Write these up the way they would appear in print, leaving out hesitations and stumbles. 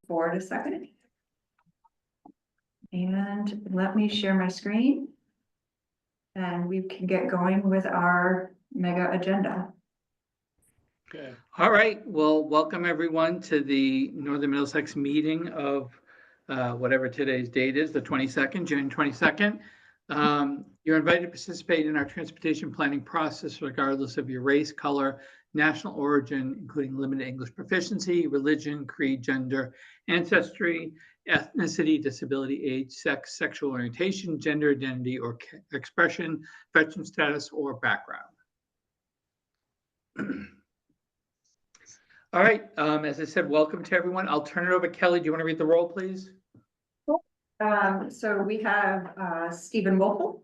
forward a second. And let me share my screen. And we can get going with our mega agenda. Okay. All right. Well, welcome everyone to the Northern Middlesex meeting of whatever today's date is, the 22nd, June 22nd. You're invited to participate in our transportation planning process regardless of your race, color, national origin, including limited English proficiency, religion, creed, gender, ancestry, ethnicity, disability, age, sex, sexual orientation, gender identity or expression, veteran status, or background. All right, as I said, welcome to everyone. I'll turn it over to Kelly. Do you want to read the roll, please? So we have Stephen Wolfel.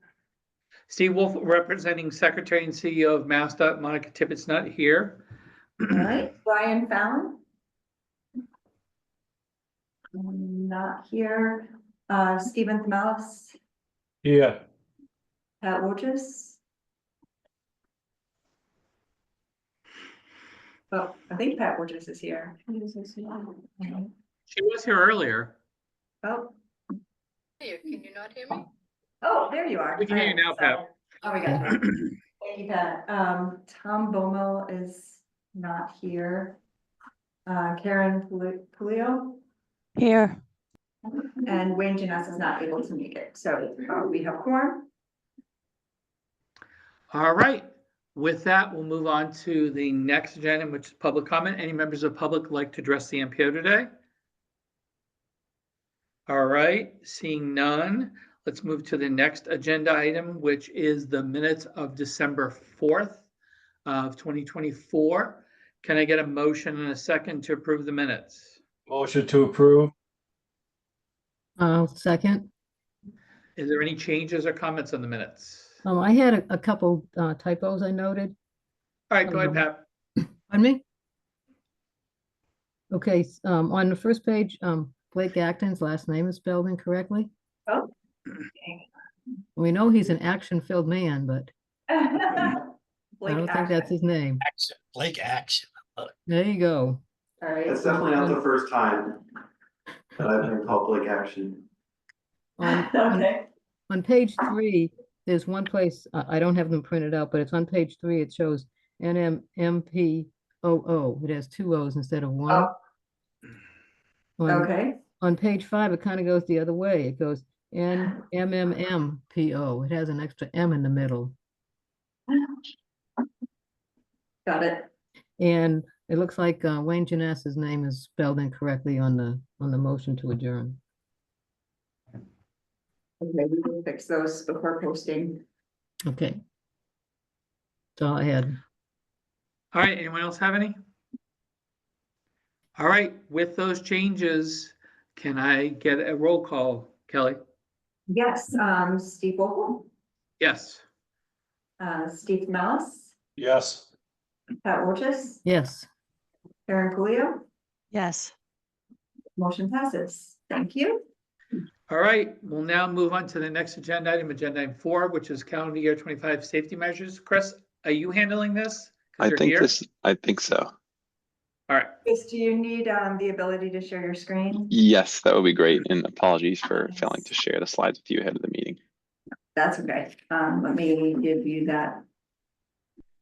Steve Wolf, representing Secretary and CEO of MassDOT, Monica Tippett's not here. All right, Brian Fallon. Not here. Stephen Thamalis. Yeah. Pat Wojcik. Oh, I think Pat Wojcik is here. She was here earlier. Oh, Hey, can you not hear me? oh, there you are. We can hear you now, Pat. Oh, we got you. Thank you, Pat. Tom Bomo is not here. Karen Pulio Here. and Wayne Janess is not able to make it. So we have quorum. All right. With that, we'll move on to the next agenda, which is public comment. Any members of the public like to address the MPO today? All right, seeing none, let's move to the next agenda item, which is the minutes of December 4th of 2024. Can I get a motion and a second to approve the minutes? Motion to approve. Second. Is there any changes or comments on the minutes? I had a couple typos I noted. All right, go ahead, Pat. Pardon me? Okay, on the first page, Blake Acton's last name is spelled incorrectly. Oh. We know he's an action-filled man, but I don't think that's his name. Action, Blake Action. There you go. All right. It's definitely not the first time that I've been called Blake Action. Okay. On page 3, there's one place, I don't have them printed out, but it's on page 3, it shows NMMPO. It has 2 O's instead of 1. Oh, okay. On page 5, it kind of goes the other way. It goes NMMPO. It has an extra M in the middle. Got it. And it looks like Wayne Janess's name is spelled incorrectly on the motion to adjourn. Okay, we will fix those before posting. Okay. That's all I had. All right, anyone else have any? All right, with those changes, can I get a roll call, Kelly? Yes, Steve Wolfel, Yes. Steve Thamalis, Yes. Pat Wojcik, Yes. Karen Pulio. Yes. Motion passes. Thank you. All right, we'll now move on to the next agenda item 4, which is calendar year 25 safety measures. Chris, are you handling this? I think so. All right. Chris, do you need the ability to share your screen? Yes, that would be great. And apologies for failing to share the slides with you ahead of the meeting. That's okay. Let me give you that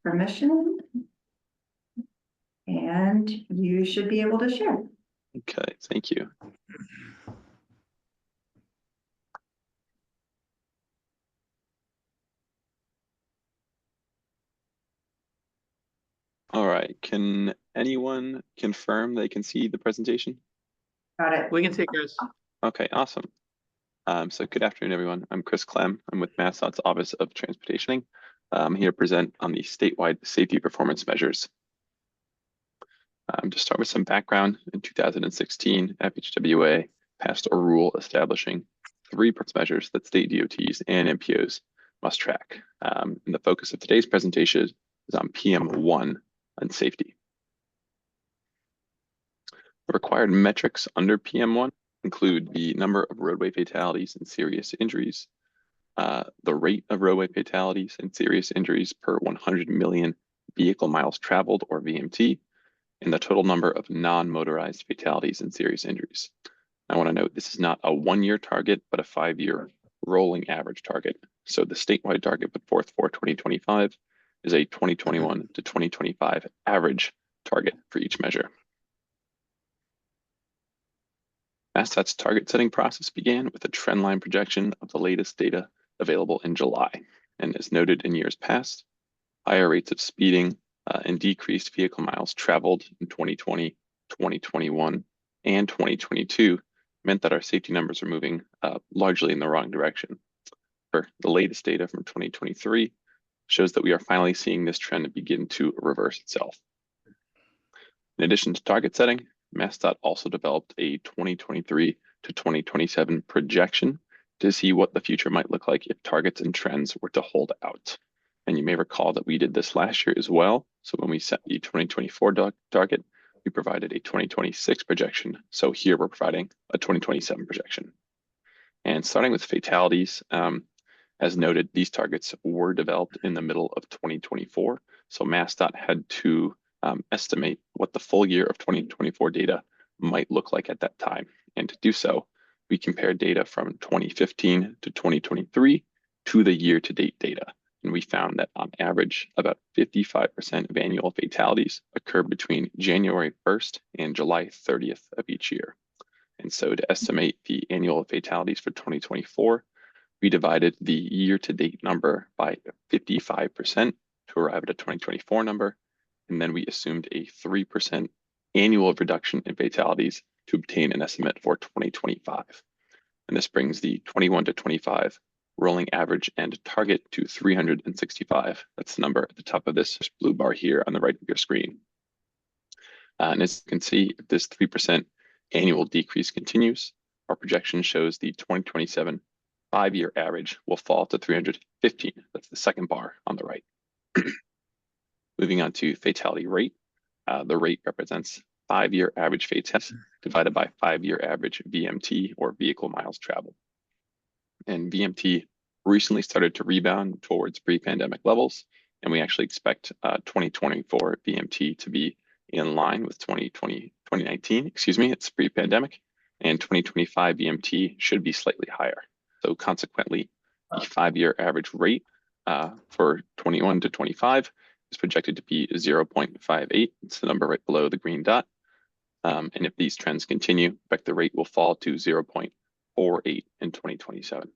permission. And you should be able to share. Okay, thank you. All right, can anyone confirm they can see the presentation? Got it. We can take yours. Okay, awesome. So good afternoon, everyone. I'm Chris Clem. I'm with MassDOT's Office of Transportationing. I'm here to present on the statewide safety performance measures. To start with some background, in 2016, FHWA passed a rule establishing 3 performance measures that state DOTs and MPOs must track. And the focus of today's presentation is on PM1 on safety. The required metrics under PM1 include the number of roadway fatalities and serious injuries, the rate of roadway fatalities and serious injuries per 100 million vehicle miles traveled, or VMT, and the total number of non-motorized fatalities and serious injuries. I want to note this is not a 1-year target, but a 5-year rolling average target. So the statewide target put forth for 2025 is a 2021 to 2025 average target for each measure. MassDOT's target setting process began with a trend line projection of the latest data available in July. And as noted in years past, higher rates of speeding and decreased vehicle miles traveled in 2020, 2021, and 2022 meant that our safety numbers are moving largely in the wrong direction. For the latest data from 2023 shows that we are finally seeing this trend begin to reverse itself. In addition to target setting, MassDOT also developed a 2023 to 2027 projection to see what the future might look like if targets and trends were to hold out. And you may recall that we did this last year as well. So when we set the 2024 target, we provided a 2026 projection. So here we're providing a 2027 projection. And starting with fatalities, as noted, these targets were developed in the middle of 2024. So MassDOT had to estimate what the full year of 2024 data might look like at that time. And to do so, we compared data from 2015 to 2023 to the year-to-date data. And we found that on average, about 55% of annual fatalities occur between January 1st and July 30th of each year. And so to estimate the annual fatalities for 2024, we divided the year-to-date number by 55% to arrive at a 2024 number. And then we assumed a 3% annual reduction in fatalities to obtain an estimate for 2025. And this brings the 21 to 25 rolling average and target to 365. That's the number at the top of this blue bar here on the right of your screen. And as you can see, if this 3% annual decrease continues, our projection shows the 2027 5-year average will fall to 315. That's the second bar on the right. Moving on to fatality rate. The rate represents 5-year average fatalities divided by 5-year average VMT, or vehicle miles traveled. And VMT recently started to rebound towards pre-pandemic levels, and we actually expect 2024 VMT to be in line with 2019, it's pre-pandemic, and 2025 VMT should be slightly higher. So consequently, the 5-year average rate for 21 to 25 is projected to be 0.58. It's the number right below the green dot. And if these trends continue, expect the rate will fall to 0.48 in 2027.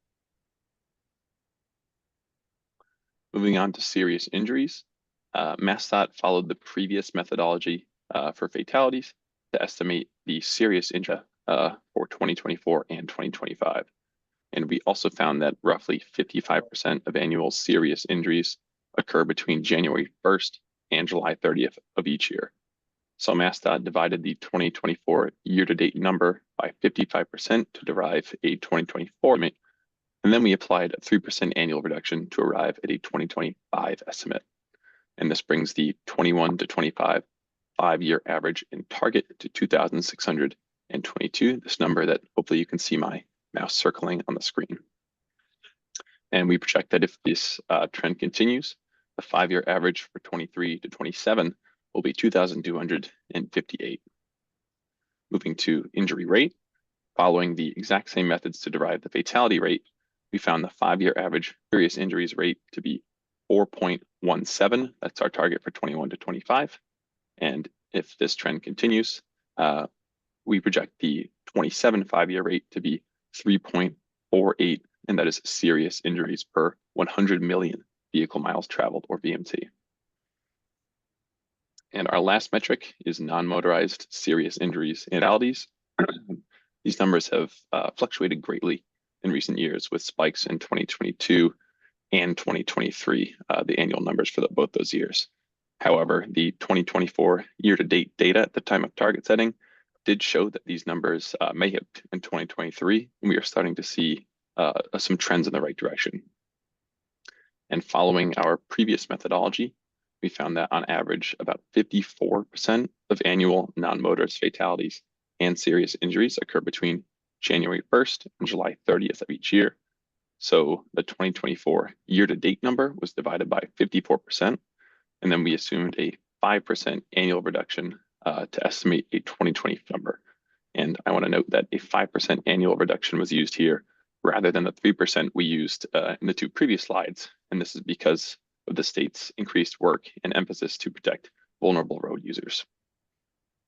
Moving on to serious injuries, MassDOT followed the previous methodology for fatalities to estimate the serious injury for 2024 and 2025. And we also found that roughly 55% of annual serious injuries occur between January 1st and July 30th of each year. So MassDOT divided the 2024 year-to-date number by 55% to derive a 2024 estimate, and then we applied a 3% annual reduction to arrive at a 2025 estimate. And this brings the 21 to 25 5-year average and target to 2,622, this number that hopefully you can see my mouse circling on the screen. And we project that if this trend continues, the 5-year average for 23 to 27 will be 2,258. Moving to injury rate, following the exact same methods to derive the fatality rate, we found the 5-year average serious injuries rate to be 4.17. That's our target for 21 to 25. And if this trend continues, we project the 27 5-year rate to be 3.48, and that is serious injuries per 100 million vehicle miles traveled, or VMT. And our last metric is non-motorized serious injuries and fatalities. These numbers have fluctuated greatly in recent years, with spikes in 2022 and 2023, the annual numbers for both those years. However, the 2024 year-to-date data at the time of target setting did show that these numbers may have in 2023, and we are starting to see some trends in the right direction. And following our previous methodology, we found that on average, about 54% of annual non-motorist fatalities and serious injuries occur between January 1st and July 30th of each year. So the 2024 year-to-date number was divided by 54%, and then we assumed a 5% annual reduction to estimate a 2020 number. And I want to note that a 5% annual reduction was used here rather than the 3% we used in the two previous slides. And this is because of the state's increased work and emphasis to protect vulnerable road users.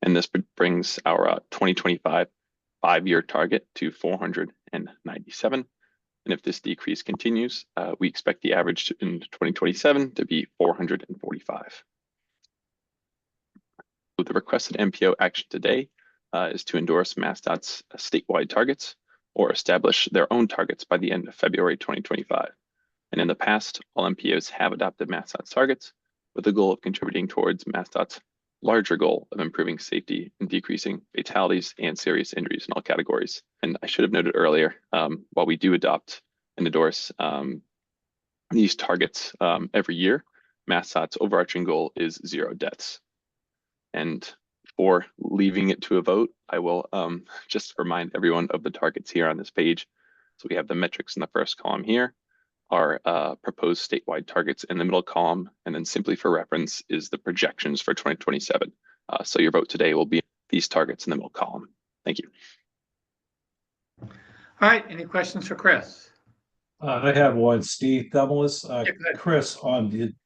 And this brings our 2025 5-year target to 497. And if this decrease continues, we expect the average in 2027 to be 445. So the requested NPO action today is to endorse MassDOT's statewide targets or establish their own targets by the end of February 2025. And in the past, all MPOs have adopted MassDOT's targets with the goal of contributing towards MassDOT's larger goal of improving safety and decreasing fatalities and serious injuries in all categories. And I should have noted earlier, while we do adopt and endorse these targets every year, MassDOT's overarching goal is 0 deaths. And before leaving it to a vote, I will just remind everyone of the targets here on this page. So we have the metrics in the first column here, our proposed statewide targets in the middle column, and then simply for reference is the projections for 2027. So your vote today will be these targets in the middle column. Thank you. All right, any questions for Chris? I have one, Steve Themelis. Yeah, go ahead. Chris,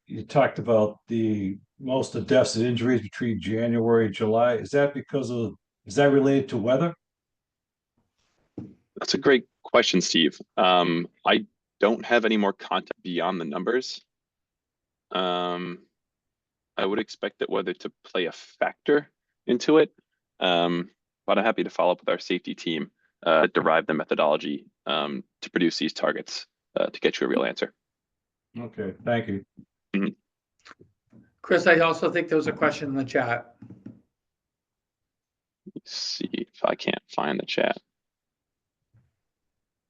you talked about the most of deaths and injuries between January and July. Is that related to weather? That's a great question, Steve. I don't have any more content beyond the numbers. I would expect that weather to play a factor into it, but I'm happy to follow up with our safety team, derive the methodology to produce these targets to get you a real answer. Okay, thank you. Mhm. Chris, I also think there was a question in the chat. Let's see if I can't find the chat.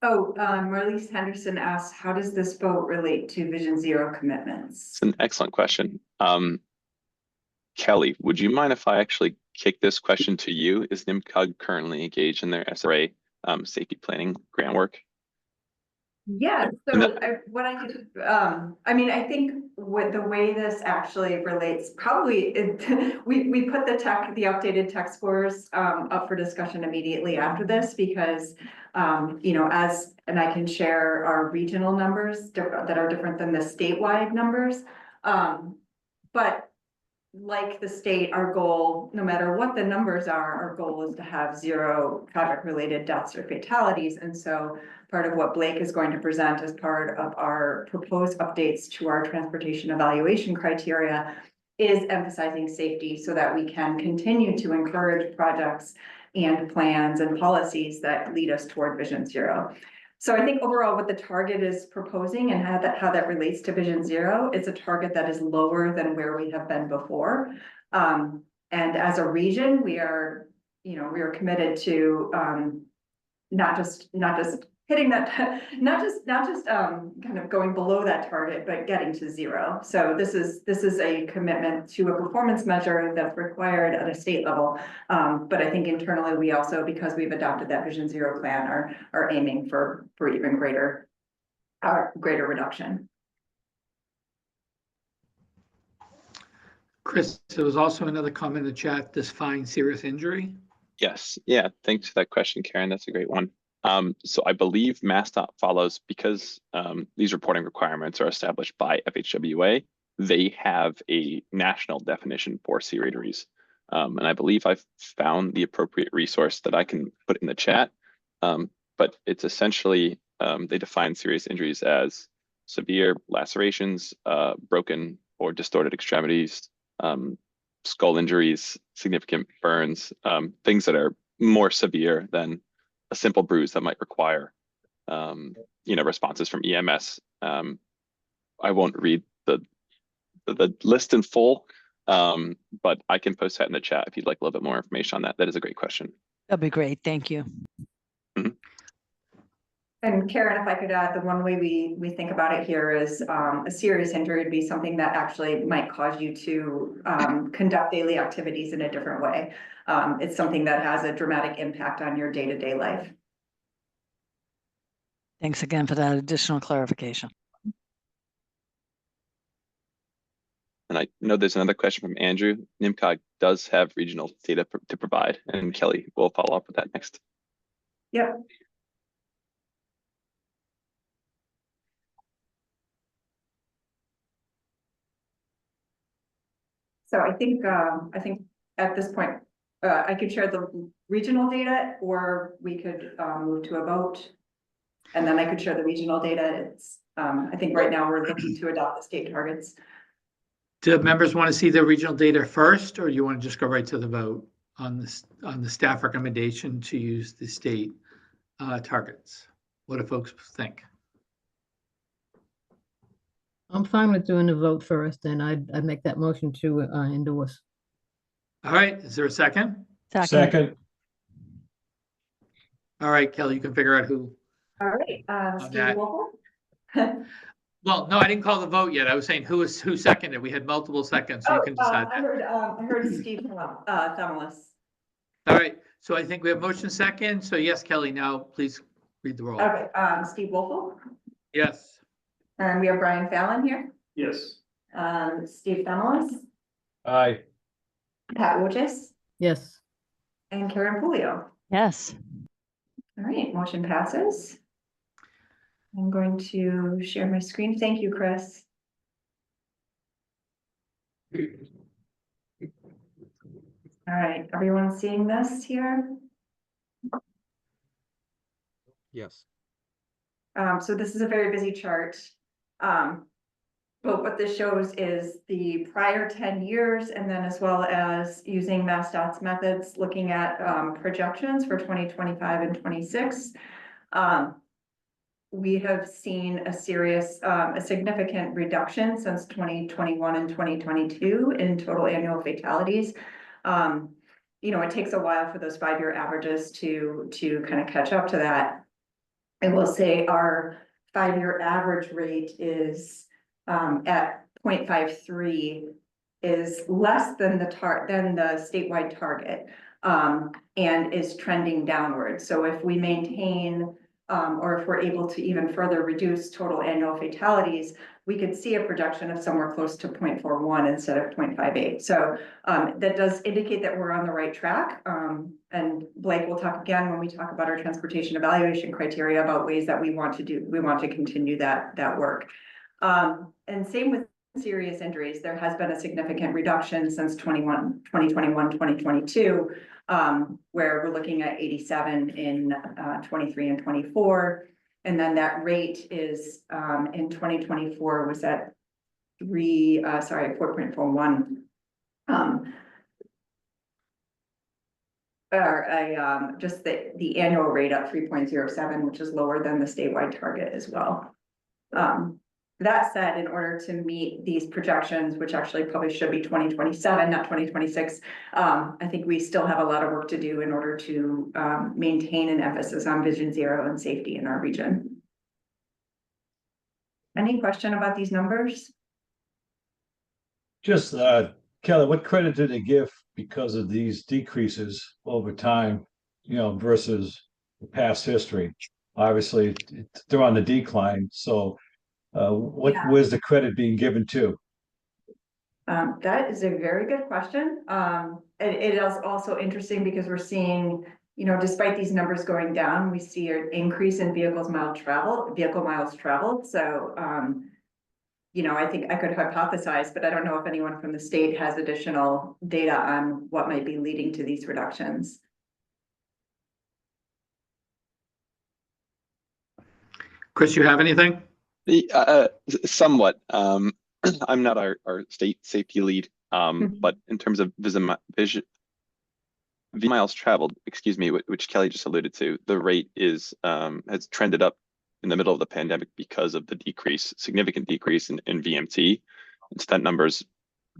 Oh, Marlise Henderson asks, how does this vote relate to Vision Zero commitments? It's an excellent question. Kelly, would you mind if I actually kick this question to you? Is NMCOG currently engaged in their SRA safety planning grant work? Yeah, so I mean, I think with the way this actually relates, probably we put the updated tech scores up for discussion immediately after this because you know, and I can share our regional numbers that are different than the statewide numbers. But like the state, our goal, no matter what the numbers are, our goal is to have 0 traffic-related deaths or fatalities. And so part of what Blake is going to present as part of our proposed updates to our transportation evaluation criteria is emphasizing safety so that we can continue to encourage projects and plans and policies that lead us toward Vision Zero. So I think overall what the target is proposing and how that relates to Vision Zero, it's a target that is lower than where we have been before. And as a region, we are committed to not just hitting that, not just kind of going below that target, but getting to 0. So this is a commitment to a performance measure that's required at a state level. But I think internally we also, because we've adopted that Vision Zero plan, are aiming for even greater reduction. Chris, there was also another comment in the chat, define serious injury. Yes, yeah, thanks for that question, Karen. That's a great one. So I believe MassDOT follows because these reporting requirements are established by FHWA. They have a national definition for serious injuries. And I believe I've found the appropriate resource that I can put in the chat. But it's essentially, they define serious injuries as severe lacerations, broken or distorted extremities, skull injuries, significant burns, things that are more severe than a simple bruise that might require, responses from EMS. I won't read the list in full, but I can post that in the chat if you'd like a little bit more information on that. That is a great question. That'd be great. Thank you. Mm-hmm. And Karen, if I could add, the one way we think about it here is a serious injury would be something that actually might cause you to conduct daily activities in a different way. It's something that has a dramatic impact on your day-to-day life. Thanks again for that additional clarification. And I know there's another question from Andrew. NMCOG does have regional data to provide, and Kelly will follow up with that next. Yep. So I think at this point, I could share the regional data, or we could, move to a vote. And then I could share the regional data. It's, I think right now we're looking to adopt the state targets. Do members want to see the regional data first, or you want to just go right to the vote on this, on the staff recommendation to use the state targets? What do folks think? I'm fine with doing the vote first, and I'd make that motion to endorse. All right, is there a second? Second, All right, Kelly, you can figure out who. All right, Steve that. Wolfle? Well, no, I didn't call the vote yet. I was saying who seconded. We had multiple seconds, so you can decide I that. heard Steve Thomas. All right, so I think we have motion second. So yes, Kelly, now please read the roll. Okay, Steve Wolfle, Yes. and we have Brian Fallon here, Yes. Steve Thomas, aye. Pat Wojcik, Yes. and Karen Pulio. Yes. All right, motion passes. I'm going to share my screen. Thank you, Chris. All right, everyone seeing this here? Yes. So this is a very busy chart. But what this shows is the prior 10 years, and then as well as using MassDOT's methods, looking at projections for 2025 and 26. We have seen a significant reduction since 2021 and 2022 in total annual fatalities. You know, it takes a while for those 5-year averages to kind of catch up to that. I will say our 5-year average rate is at 0.53, is less than the statewide target, and is trending downward. So if we maintain or if we're able to even further reduce total annual fatalities, we could see a projection of somewhere close to 0.41 instead of 0.58. So that does indicate that we're on the right track. And Blake will talk again when we talk about our transportation evaluation criteria about ways that we want to continue that work. And same with serious injuries. There has been a significant reduction since 2021, 2022, where we're looking at 87 in 23 and 24. And then that rate is in 2024 was at 4.41. Just the annual rate at 3.07, which is lower than the statewide target as well. That said, in order to meet these projections, which actually probably should be 2027, not 2026, I think we still have a lot of work to do in order to maintain an emphasis on Vision Zero and safety in our region. Any question about these numbers? Just, Kelly, what credit did they give because of these decreases over time, you know, versus the past history? Obviously, they're on the decline, so what was the credit being given to? That is a very good question. It is also interesting because we're seeing, you know, despite these numbers going down, we see an increase in vehicle miles traveled. So, you know, I think I could hypothesize, but I don't know if anyone from the state has additional data on what might be leading to these reductions. Chris, you have anything? Somewhat. I'm not our state safety lead, but in terms of miles traveled, excuse me, which Kelly just alluded to, the rate is has trended up in the middle of the pandemic because of the significant decrease in VMT. And so that number's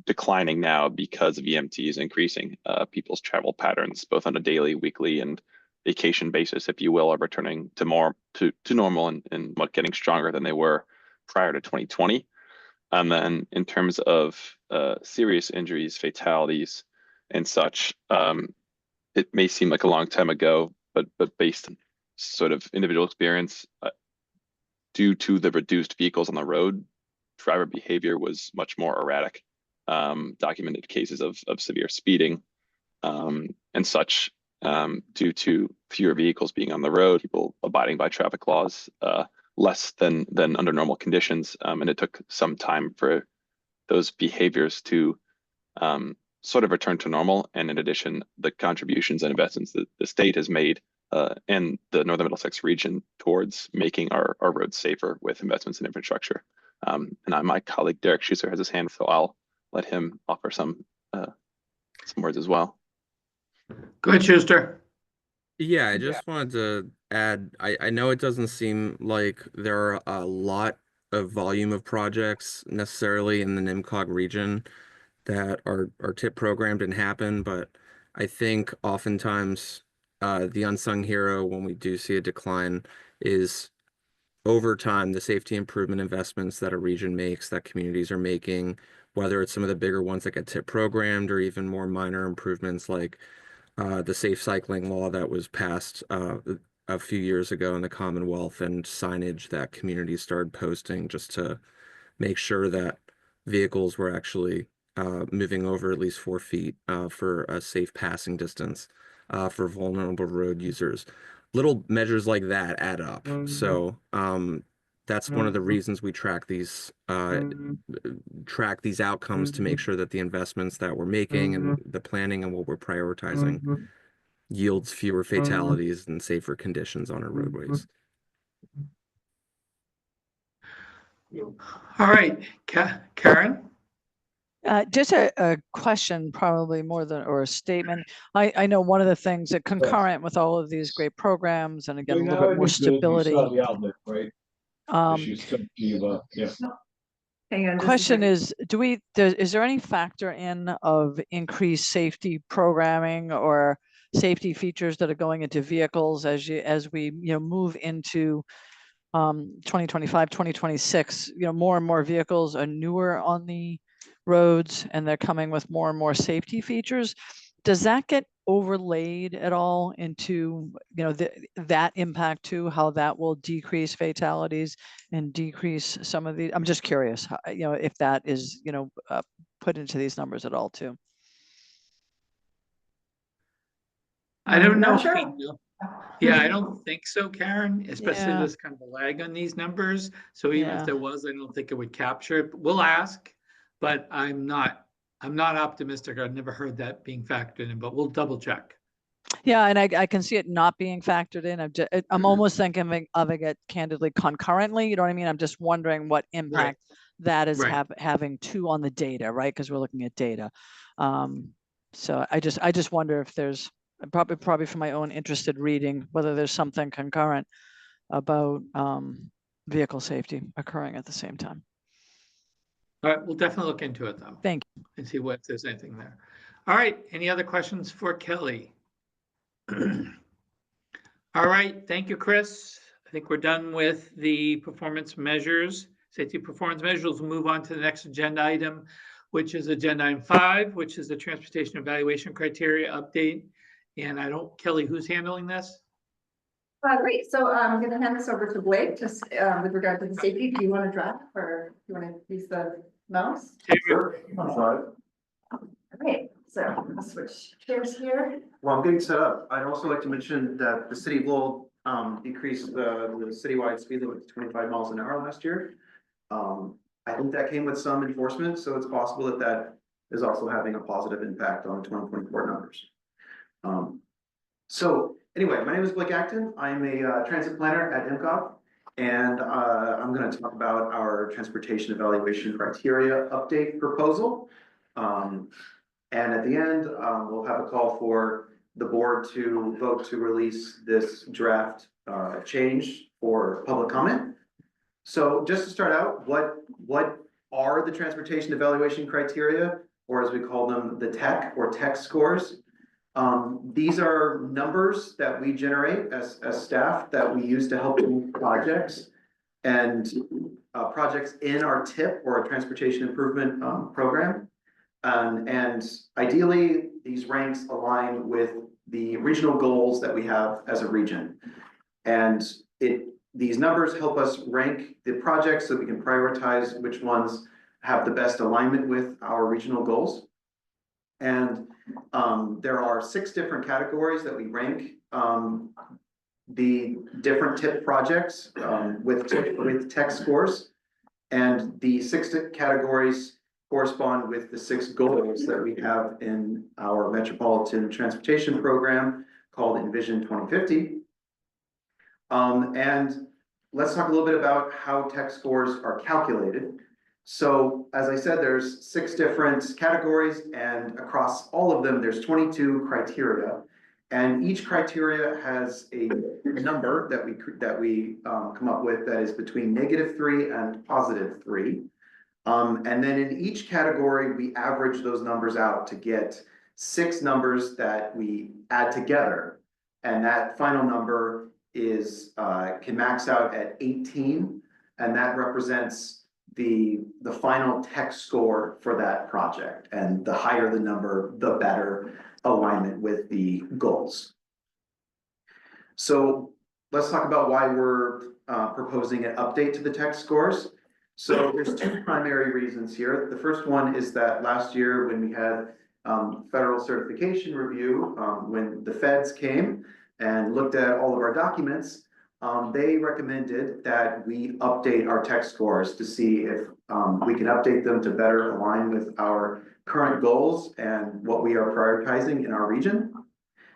declining now because VMT is increasing. People's travel patterns, both on a daily, weekly, and vacation basis, if you will, are returning to normal and getting stronger than they were prior to 2020. And then in terms of serious injuries, fatalities, and such, it may seem like a long time ago, but based on sort of individual experience, due to the reduced vehicles on the road, driver behavior was much more erratic. documented cases of severe speeding and such due to fewer vehicles being on the road, people abiding by traffic laws less than under normal conditions. And it took some time for those behaviors to sort of return to normal. And in addition, the contributions and investments that the state has made and the Northern Middlesex region towards making our roads safer with investments in infrastructure. And my colleague Derek Schuster has his hand, so I'll let him offer some words as well. Go ahead, Schuster. Yeah, I just wanted to add, I know it doesn't seem like there are a lot of volume of projects necessarily in the NMCOG region that are TIP programmed and happen, but I think oftentimes the unsung hero when we do see a decline is over time the safety improvement investments that a region makes, that communities are making, whether it's some of the bigger ones that get TIP programmed or even more minor improvements like the safe cycling law that was passed a few years ago in the Commonwealth and signage that communities started posting just to make sure that vehicles were actually moving over at least 4 feet for a safe passing distance for vulnerable road users. Little measures like that add up. So that's one of the reasons we track these outcomes to make sure that the investments that we're making and the planning and what we're prioritizing yields fewer fatalities and safer conditions on our roadways. All right, Karen? Just a question, probably more than, or a statement. I know one of the things that concurrent with all of these great programs and again, a little bit more stability. The outlet, right? She's talking about, yeah. Hang on just a Question second. is there any factor in of increased safety programming or safety features that are going into vehicles as we move into 2025, 2026, more and more vehicles are newer on the roads and they're coming with more and more safety features. Does that get overlaid at all into, that impact too, how that will decrease fatalities and decrease some of the, I'm just curious, if that is, put into these numbers at all too. I don't know. Not sure. Yeah, I don't think so, Karen, especially Yeah. this kind of a lag on these numbers. So even Yeah. if there was, I don't think it would capture it. We'll ask, but I'm not optimistic. I've never heard that being factored in, but we'll double check. Yeah, and I can see it not being factored in. I'm almost thinking of it candidly concurrently. You know what I mean? I'm just wondering what impact that is Right. having too on the data, right? Because we're looking at data. So I just wonder if there's probably for my own interested reading, whether there's something concurrent about vehicle safety occurring at the same time. All right, we'll definitely look into it though. Thank you. And see if there's anything there. All right, any other questions for Kelly? All right, thank you, Chris. I think we're done with the performance measures, safety performance measures. We'll move on to the next agenda item, which is agenda item 5, which is the transportation evaluation criteria update. And Kelly, who's handling this? Great. So I'm going to hand this over to Blake just with regard to the safety. Do you want to drive or do you want to use the mouse? Sure. All right. So I'll switch chairs here. While I'm getting set up, I'd also like to mention that the city will decrease the citywide speed limit to 25 miles an hour last year. I think that came with some enforcement, so it's possible that that is also having a positive impact on 2024 numbers. So anyway, my name is Blake Acton. I'm a transit planner at NMMPO, and I'm going to talk about our transportation evaluation criteria update proposal. And at the end, we'll have a call for the board to vote to release this draft change for public comment. So just to start out, what are the transportation evaluation criteria, or as we call them, the TEC or TEC scores? These are numbers that we generate as staff that we use to help move projects and projects in our TIP or a transportation improvement program. And ideally, these ranks align with the regional goals that we have as a region. And these numbers help us rank the projects so we can prioritize which ones have the best alignment with our regional goals. And there are 6 different categories that we rank the different TIP projects with tech scores. And the 6 categories correspond with the 6 goals that we have in our Metropolitan Transportation Program called Envision 2050. And let's talk a little bit about how tech scores are calculated. So as I said, there's 6 different categories, and across all of them, there's 22 criteria. And each criteria has a number that we come up with that is between -3 and +3. And then in each category, we average those numbers out to get 6 numbers that we add together. And that final number is can max out at 18, and that represents the final tech score for that project. And the higher the number, the better alignment with the goals. So let's talk about why we're proposing an update to the tech scores. So there's 2 primary reasons here. The first one is that last year when we had federal certification review, when the feds came and looked at all of our documents, they recommended that we update our tech scores to see if we can update them to better align with our current goals and what we are prioritizing in our region.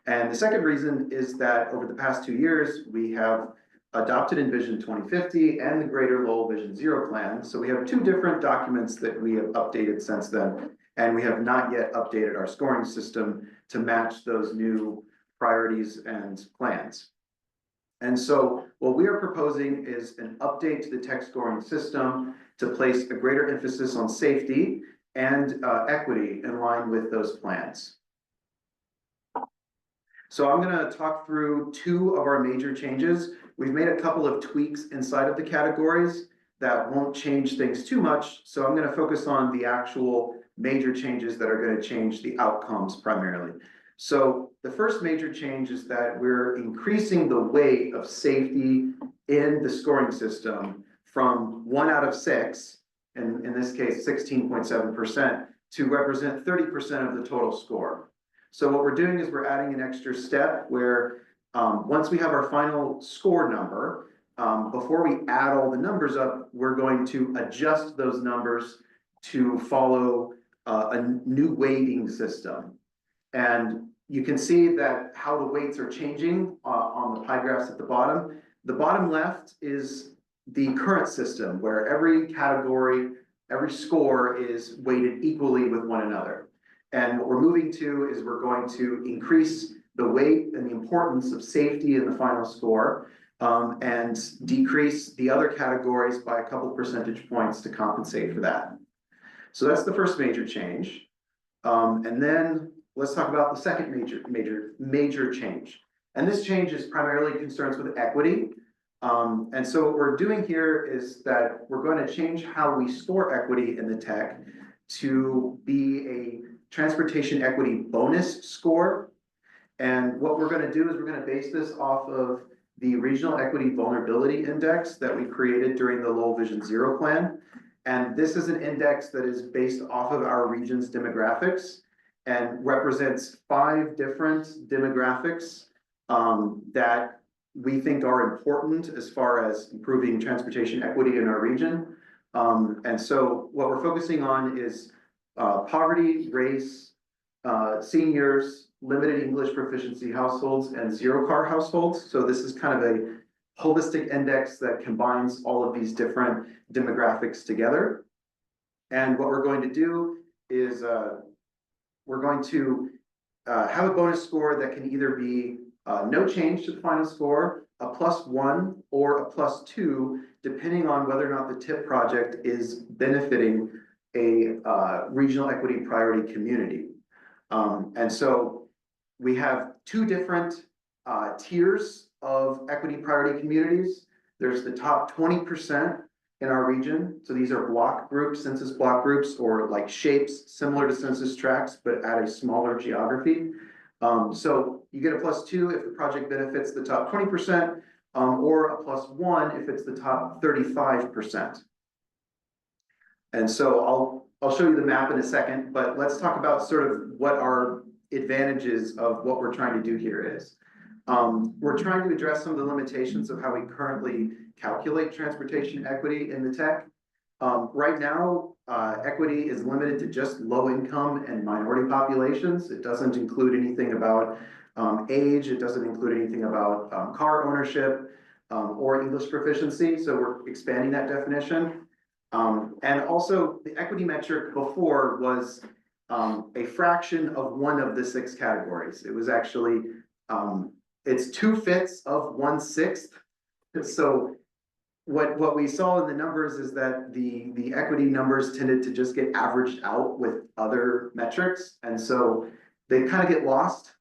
And the second reason is that over the past 2 years, we have adopted Envision 2050 and the Greater Lowell Vision Zero plan. So we have 2 different documents that we have updated since then, and we have not yet updated our scoring system to match those new priorities and plans. And so what we are proposing is an update to the tech scoring system to place a greater emphasis on safety and equity in line with those plans. So I'm going to talk through 2 of our major changes. We've made a couple of tweaks inside of the categories that won't change things too much. So I'm going to focus on the actual major changes that are going to change the outcomes primarily. So the first major change is that we're increasing the weight of safety in the scoring system from 1 out of 6, and in this case 16.7%, to represent 30% of the total score. So what we're doing is we're adding an extra step where once we have our final score number, before we add all the numbers up, we're going to adjust those numbers to follow a new weighting system. And you can see that how the weights are changing on the pie graphs at the bottom. The bottom left is the current system where every category, every score is weighted equally with one another. And what we're moving to is we're going to increase the weight and the importance of safety in the final score, and decrease the other categories by a couple percentage points to compensate for that. So that's the first major change. And then let's talk about the second major change. And this change is primarily concerns with equity. And so what we're doing here is that we're going to change how we score equity in the tech to be a transportation equity bonus score. And what we're going to do is we're going to base this off of the Regional Equity Vulnerability Index that we created during the Lowell Vision Zero plan. And this is an index that is based off of our region's demographics and represents 5 different demographics that we think are important as far as improving transportation equity in our region. And so what we're focusing on is poverty, race, seniors, limited English proficiency households, and zero-car households. So this is kind of a holistic index that combines all of these different demographics together. And what we're going to do is we're going to have a bonus score that can either be no change to the final score, a +1, or a +2, depending on whether or not the TIP project is benefiting a regional equity priority community. And so we have 2 different tiers of equity priority communities. There's the top 20% in our region. So these are block groups, census block groups, or like shapes similar to census tracts, but at a smaller geography. So you get a +2 if the project benefits the top 20%, or a +1 if it's the top 35%. And so I'll show you the map in a second, but let's talk about sort of what our advantages of what we're trying to do here is. We're trying to address some of the limitations of how we currently calculate transportation equity in the tech. Right now, equity is limited to just low income and minority populations. It doesn't include anything about age. It doesn't include anything about car ownership or English proficiency. So we're expanding that definition. And also the equity metric before was a fraction of one of the 6 categories. It was actually, it's 2/5 of 1/6. So what we saw in the numbers is that the equity numbers tended to just get averaged out with other metrics. And so they kind of get lost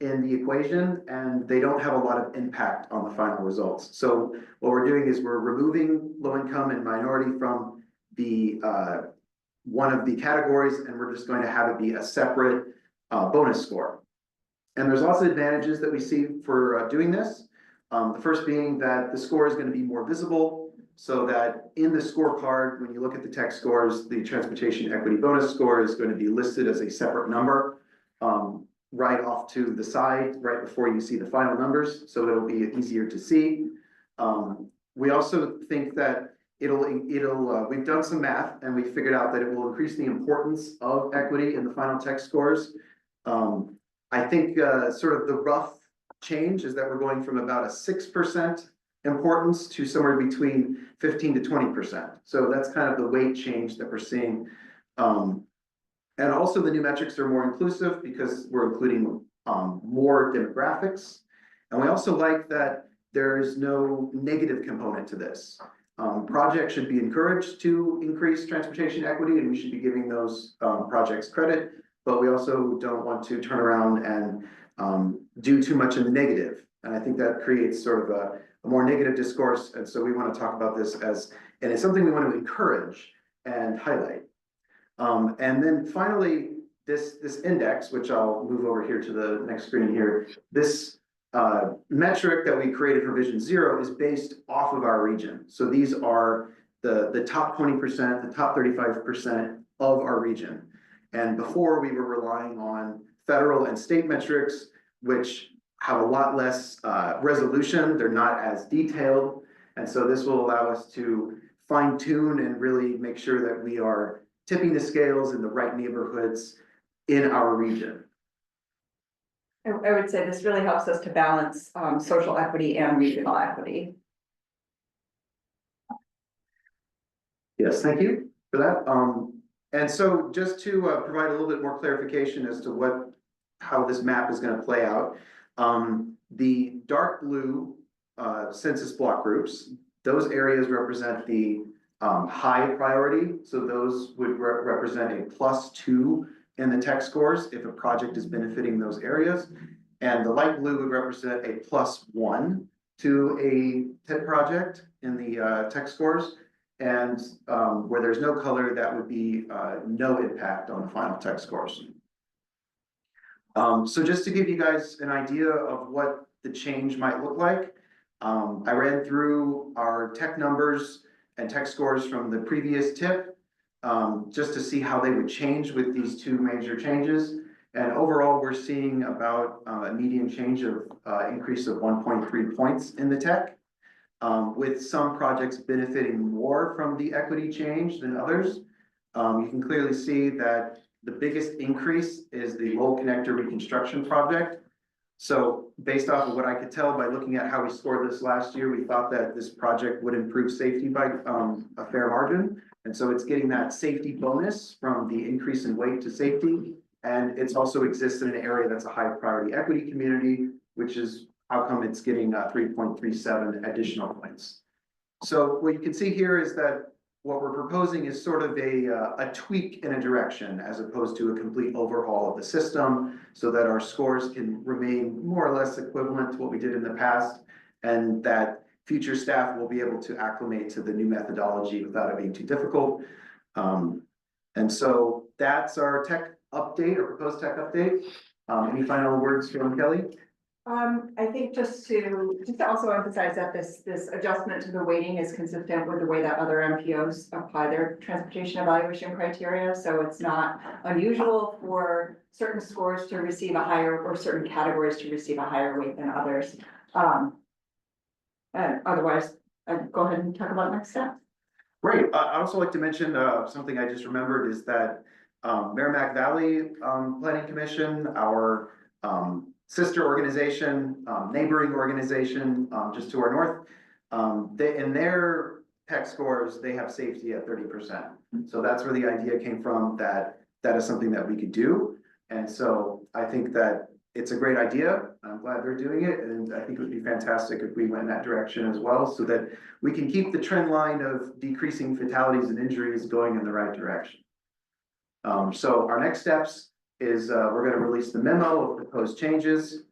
in the equation and they don't have a lot of impact on the final results. So what we're doing is we're removing low income and minority from the one of the categories, and we're just going to have it be a separate bonus score. And there's lots of advantages that we see for doing this. The first being that the score is going to be more visible, so that in the scorecard, when you look at the tech scores, the transportation equity bonus score is going to be listed as a separate number right off to the side, right before you see the final numbers. So it'll be easier to see. We also think that we've done some math and we figured out that it will increase the importance of equity in the final tech scores. I think sort of the rough change is that we're going from about a 6% importance to somewhere between 15 to 20%. So that's kind of the weight change that we're seeing. And also the new metrics are more inclusive because we're including more demographics. And we also like that there is no negative component to this. Projects should be encouraged to increase transportation equity, and we should be giving those projects credit, but we also don't want to turn around and do too much in the negative. And I think that creates sort of a more negative discourse. And so we want to talk about this as, and it's something we want to encourage and highlight. And then finally, this index, which I'll move over here to the next screen here, this metric that we created for Vision Zero is based off of our region. So these are the top 20%, the top 35% of our region. And before we were relying on federal and state metrics, which have a lot less resolution. They're not as detailed. And so this will allow us to fine tune and really make sure that we are tipping the scales in the right neighborhoods in our region. I would say this really helps us to balance social equity and regional equity. Yes, thank you for that. And so just to provide a little bit more clarification as to how this map is going to play out, the dark blue census block groups, those areas represent the high priority. So those would represent a +2 in the tech scores if a project is benefiting those areas. And the light blue would represent a +1 to a TIP project in the tech scores. And where there's no color, that would be no impact on the final tech scores. So just to give you guys an idea of what the change might look like, I ran through our tech numbers and tech scores from the previous TIP just to see how they would change with these two major changes. And overall, we're seeing about a median change of increase of 1.3 points in the tech, with some projects benefiting more from the equity change than others. You can clearly see that the biggest increase is the Lowell Connector Reconstruction Project. So based off of what I could tell by looking at how we scored this last year, we thought that this project would improve safety by a fair margin. And so it's getting that safety bonus from the increase in weight to safety. And it's also exists in an area that's a high priority equity community, which is how come it's getting 3.37 additional points. So what you can see here is that what we're proposing is sort of a tweak in a direction as opposed to a complete overhaul of the system, so that our scores can remain more or less equivalent to what we did in the past, and that future staff will be able to acclimate to the new methodology without it being too difficult. And so that's our tech update or proposed tech update. Any final words from Kelly? I think just to also emphasize that this adjustment to the weighting is consistent with the way that other MPOs apply their transportation evaluation criteria. So it's not unusual for certain scores to receive a higher, or certain categories to receive a higher weight than others. And otherwise, go ahead and talk about next step. Great. I'd also like to mention, something I just remembered is that, Merrimack Valley, Planning Commission, our, sister organization, neighboring organization, just to our north, they, in their tech scores, they have safety at 30%. So that's where the idea came from, that that is something that we could do. And so I think that it's a great idea. I'm glad they're doing it, and I think it would be fantastic if we went in that direction as well, so that we can keep the trend line of decreasing fatalities and injuries going in the right direction. So our next steps is, we're gonna release the memo of proposed changes,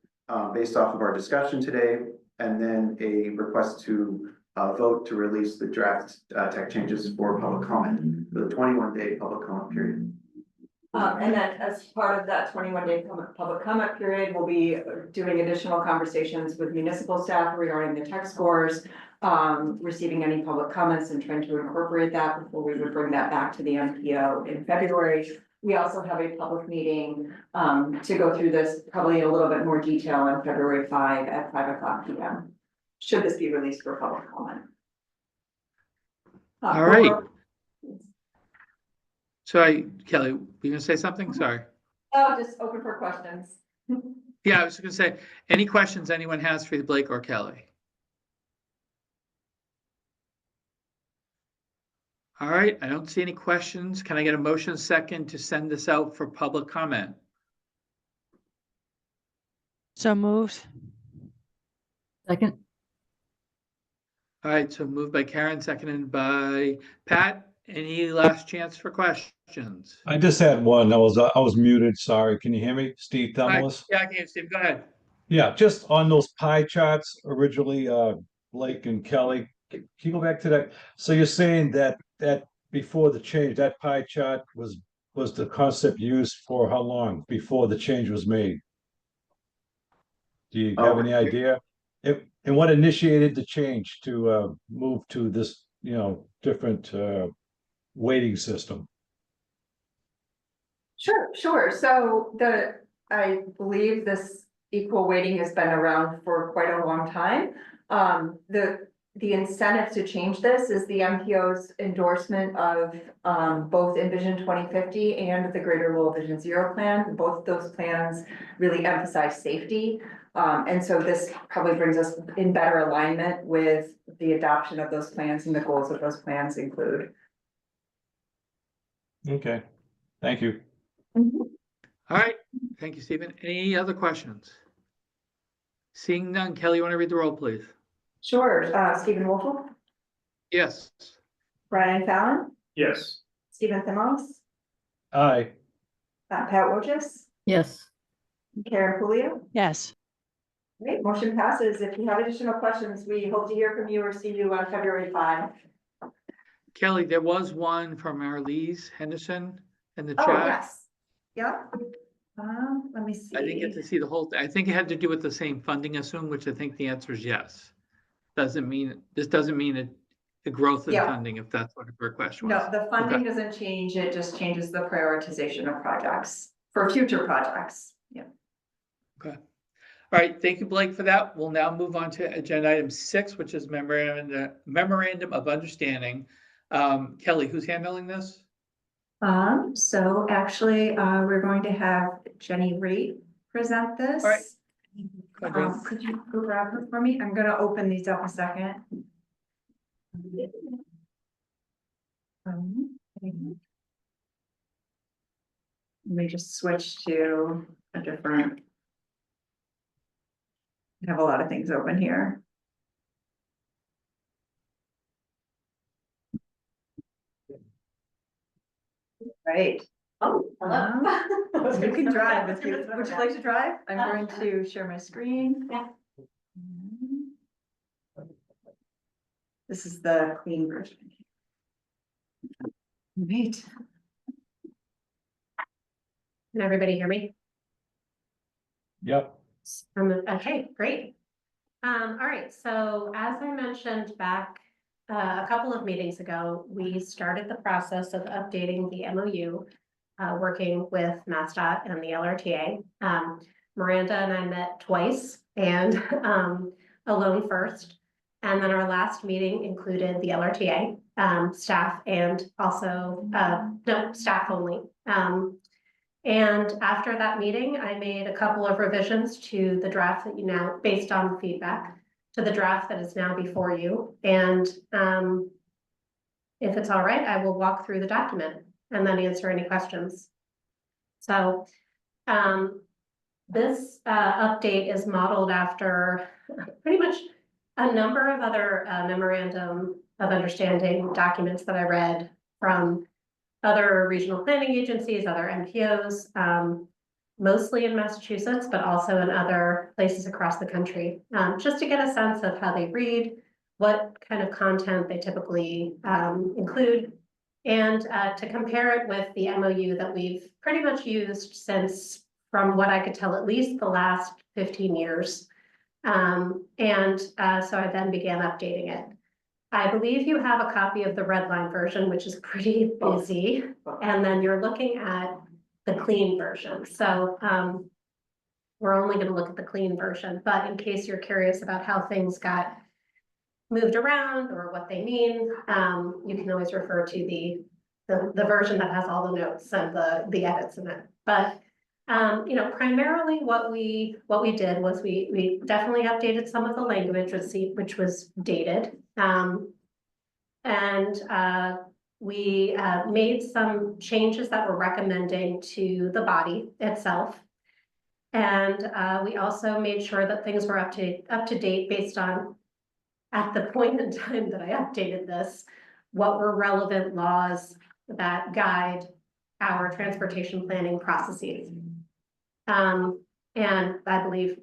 based off of our discussion today, and then a request to, vote to release the draft, tech changes for public comment, for the 21-day public comment period. And then as part of that 21-day public comment period, we'll be doing additional conversations with municipal staff regarding the tech scores, receiving any public comments and trying to incorporate that before we would bring that back to the MPO in February. We also have a public meeting to go through this probably in a little bit more detail on February 5 at 5:00 p.m. Should this be released for public comment? All right. Sorry, Kelly, were you gonna say something? Sorry. Oh, just open for questions. Yeah, I was gonna say, any questions anyone has for Blake or Kelly? All right, I don't see any questions. Can I get a motion second to send this out for public comment? So moved. Second, All right, so moved by Karen, seconded by Pat. Any last chance for questions? I just had one. I was muted. Sorry. Can you hear me? Steve All right, Themelis? yeah, I can hear you, Steve. Go ahead. Yeah, just on those pie charts originally, Blake and Kelly, can you go back to that? So you're saying that before the change, that pie chart was the concept used for how long before the change was made? Do you have any idea? And what initiated the change to move to this, different weighting system? Sure. So I believe this equal weighting has been around for quite a long time. The incentive to change this is the MPO's endorsement of both Envision 2050 and the Greater Lowell Vision Zero plan. Both those plans really emphasize safety. And so this probably brings us in better alignment with the adoption of those plans and the goals of those plans include. Okay, thank you. All right, thank you, Stephen. Any other questions? Seeing none, Kelly, you want to read the roll, please? Sure, Stephen Wolfle, Yes. Brian Fallon, Yes. Stephen Thimos, Aye. Pat Wojcik, yes. Karen Coolio. Yes. Great, motion passes. If you have additional questions, we hope to hear from you or see you on February 5. Kelly, there was one from Marlise Henderson in the Oh, chat. yes. Yep. Let me see. I didn't get to see the whole thing. I think it had to do with the same funding assume, which I think the answer is yes. This doesn't mean the growth in Yeah. funding, if that's what her question was. No, the funding Okay. doesn't change. It just changes the prioritization of projects for future projects. Yeah. Okay. All right, thank you, Blake, for that. We'll now move on to agenda item 6, which is memorandum of understanding. Kelly, who's handling this? So actually, we're going to have Jenny Raitt present this. All right. Could you go grab her for me? I'm gonna open these up a second. Let me just switch to a different. I have a lot of things open here. Right. Oh, hello. You can drive. Would you like to drive? I'm going to share my screen. Yeah. This is the clean version. Great. Can everybody hear me? Yep. Okay, great. All right, so as I mentioned back a couple of meetings ago, we started the process of updating the MOU, working with MassDOT and the LRTA. Miranda and I met twice and alone first. And then our last meeting included the LRTA, staff, and also, no, staff only. And after that meeting, I made a couple of revisions to the draft that you now, based on the feedback, to the draft that is now before you. And if it's all right, I will walk through the document and then answer any questions. So this update is modeled after pretty much a number of other memorandum of understanding documents that I read from other regional planning agencies, other NPOs, mostly in Massachusetts, but also in other places across the country, just to get a sense of how they read, what kind of content they typically include, and to compare it with the MOU that we've pretty much used since, from what I could tell, at least the last 15 years. So I then began updating it. I believe you have a copy of the red line version, which is pretty busy, and then you're looking at the clean version. So we're only going to look at the clean version, but in case you're curious about how things got moved around or what they mean, you can always refer to the version that has all the notes and the edits in it. But you know, primarily what we did was we definitely updated some of the language, which was dated. We made some changes that we're recommending to the body itself. And we also made sure that things were up to date based on, at the point in time that I updated this, what were relevant laws that guide our transportation planning processes. And I believe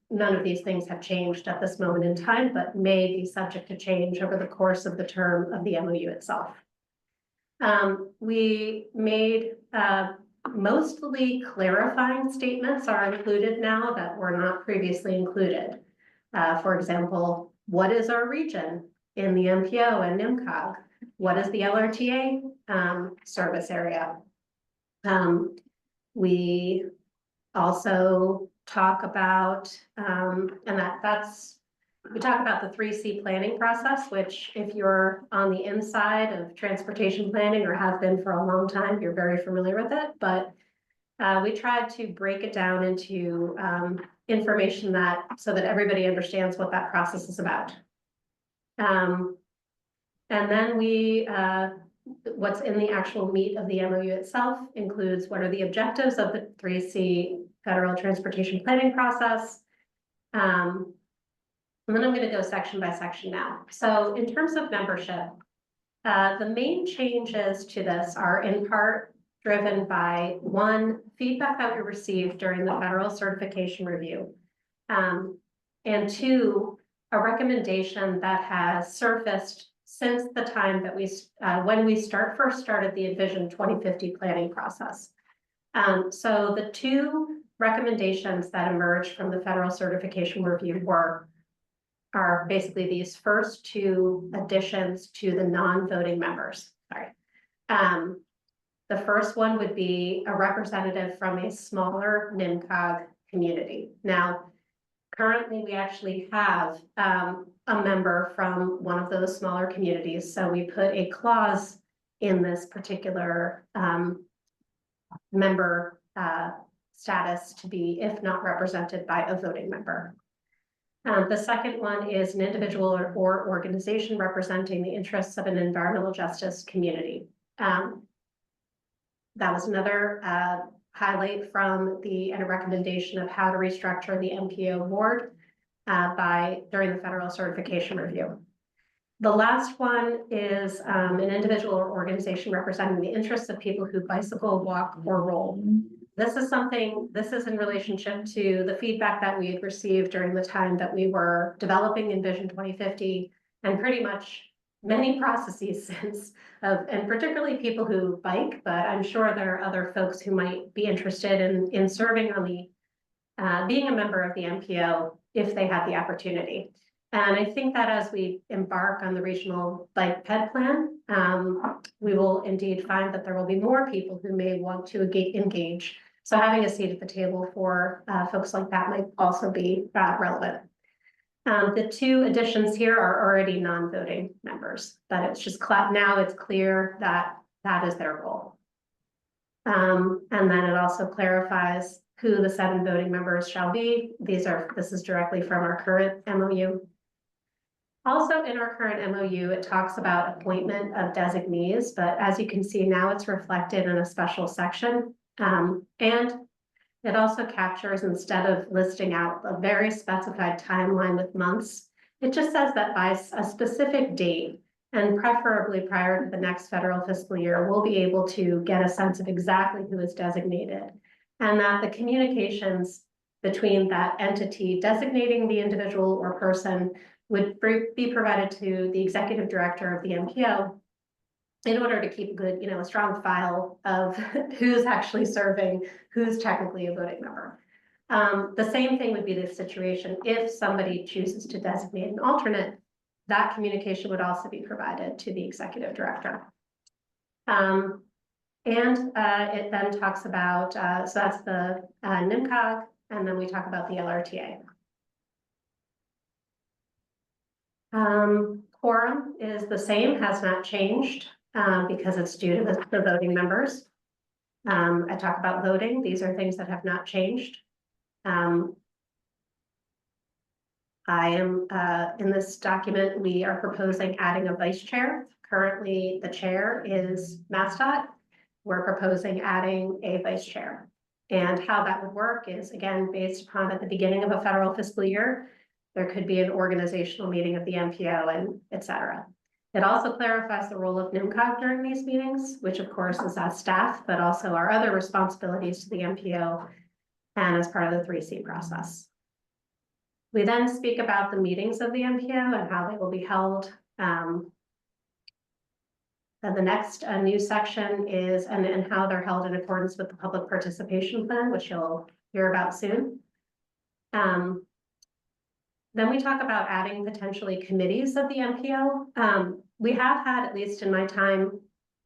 none of these things have changed at this moment in time, but may be subject to change over the course of the term of the MOU itself. We made mostly clarifying statements are included now that were not previously included. For example, what is our region in the NPO and NMCOG? What is the LRTA service area? We also talk about, we talk about the 3C planning process, which if you're on the inside of transportation planning or have been for a long time, you're very familiar with it. But we tried to break it down into information so that everybody understands what that process is about. And then what's in the actual meat of the MOU itself includes what are the objectives of the 3C federal transportation planning process. And then I'm going to go section by section now. So in terms of membership, the main changes to this are in part driven by, one, feedback that we received during the federal certification review, and two, a recommendation that has surfaced since the time that when we first started the Envision 2050 planning process. So the two recommendations that emerged from the federal certification review are basically these first two additions to the non-voting members. Sorry. The first one would be a representative from a smaller NMCOG community. Now, currently we actually have a member from one of those smaller communities. So we put a clause in this particular member status to be, if not represented by a voting member. The second one is an individual or organization representing the interests of an environmental justice community. That was another highlight from and a recommendation of how to restructure the NPO board during the federal certification review. The last one is an individual or organization representing the interests of people who bicycle, walk, or roll. This is in relationship to the feedback that we had received during the time that we were developing Envision 2050 and pretty much many processes since, and particularly people who bike, but I'm sure there are other folks who might be interested in serving on the being a member of the MPO if they had the opportunity. And I think that as we embark on the regional bike ped plan, we will indeed find that there will be more people who may want to engage. So having a seat at the table for folks like that might also be relevant. The two additions here are already non-voting members, but it's just now it's clear that that is their role. And then it also clarifies who the 7 voting members shall be. This is directly from our current MOU. Also in our current MOU, it talks about appointment of designees, but as you can see now it's reflected in a special section. And it also captures, instead of listing out a very specified timeline with months, it just says that by a specific date, and preferably prior to the next federal fiscal year, we'll be able to get a sense of exactly who is designated. And that the communications between that entity designating the individual or person would be provided to the executive director of the MPO in order to keep a good, a strong file of who's actually serving, who's technically a voting member. The same thing would be the situation if somebody chooses to designate an alternate. That communication would also be provided to the executive director. And it then talks about, so that's the NMCOG, and then we talk about the LRTA. Quorum is the same, has not changed because it's due to the voting members. I talk about voting. These are things that have not changed. I am, in this document, we are proposing adding a vice chair. Currently, the chair is MassDOT. We're proposing adding a vice chair. And how that would work is, again, based upon at the beginning of a federal fiscal year, there could be an organizational meeting of the MPO and et cetera. It also clarifies the role of NMCOG during these meetings, which of course is as staff, but also our other responsibilities to the MPO and as part of the 3C process. We then speak about the meetings of the MPO and how they will be held. And the next new section is and how they're held in accordance with the public participation plan, which you'll hear about soon. Then we talk about adding potentially committees of the MPO. We have had, at least in my time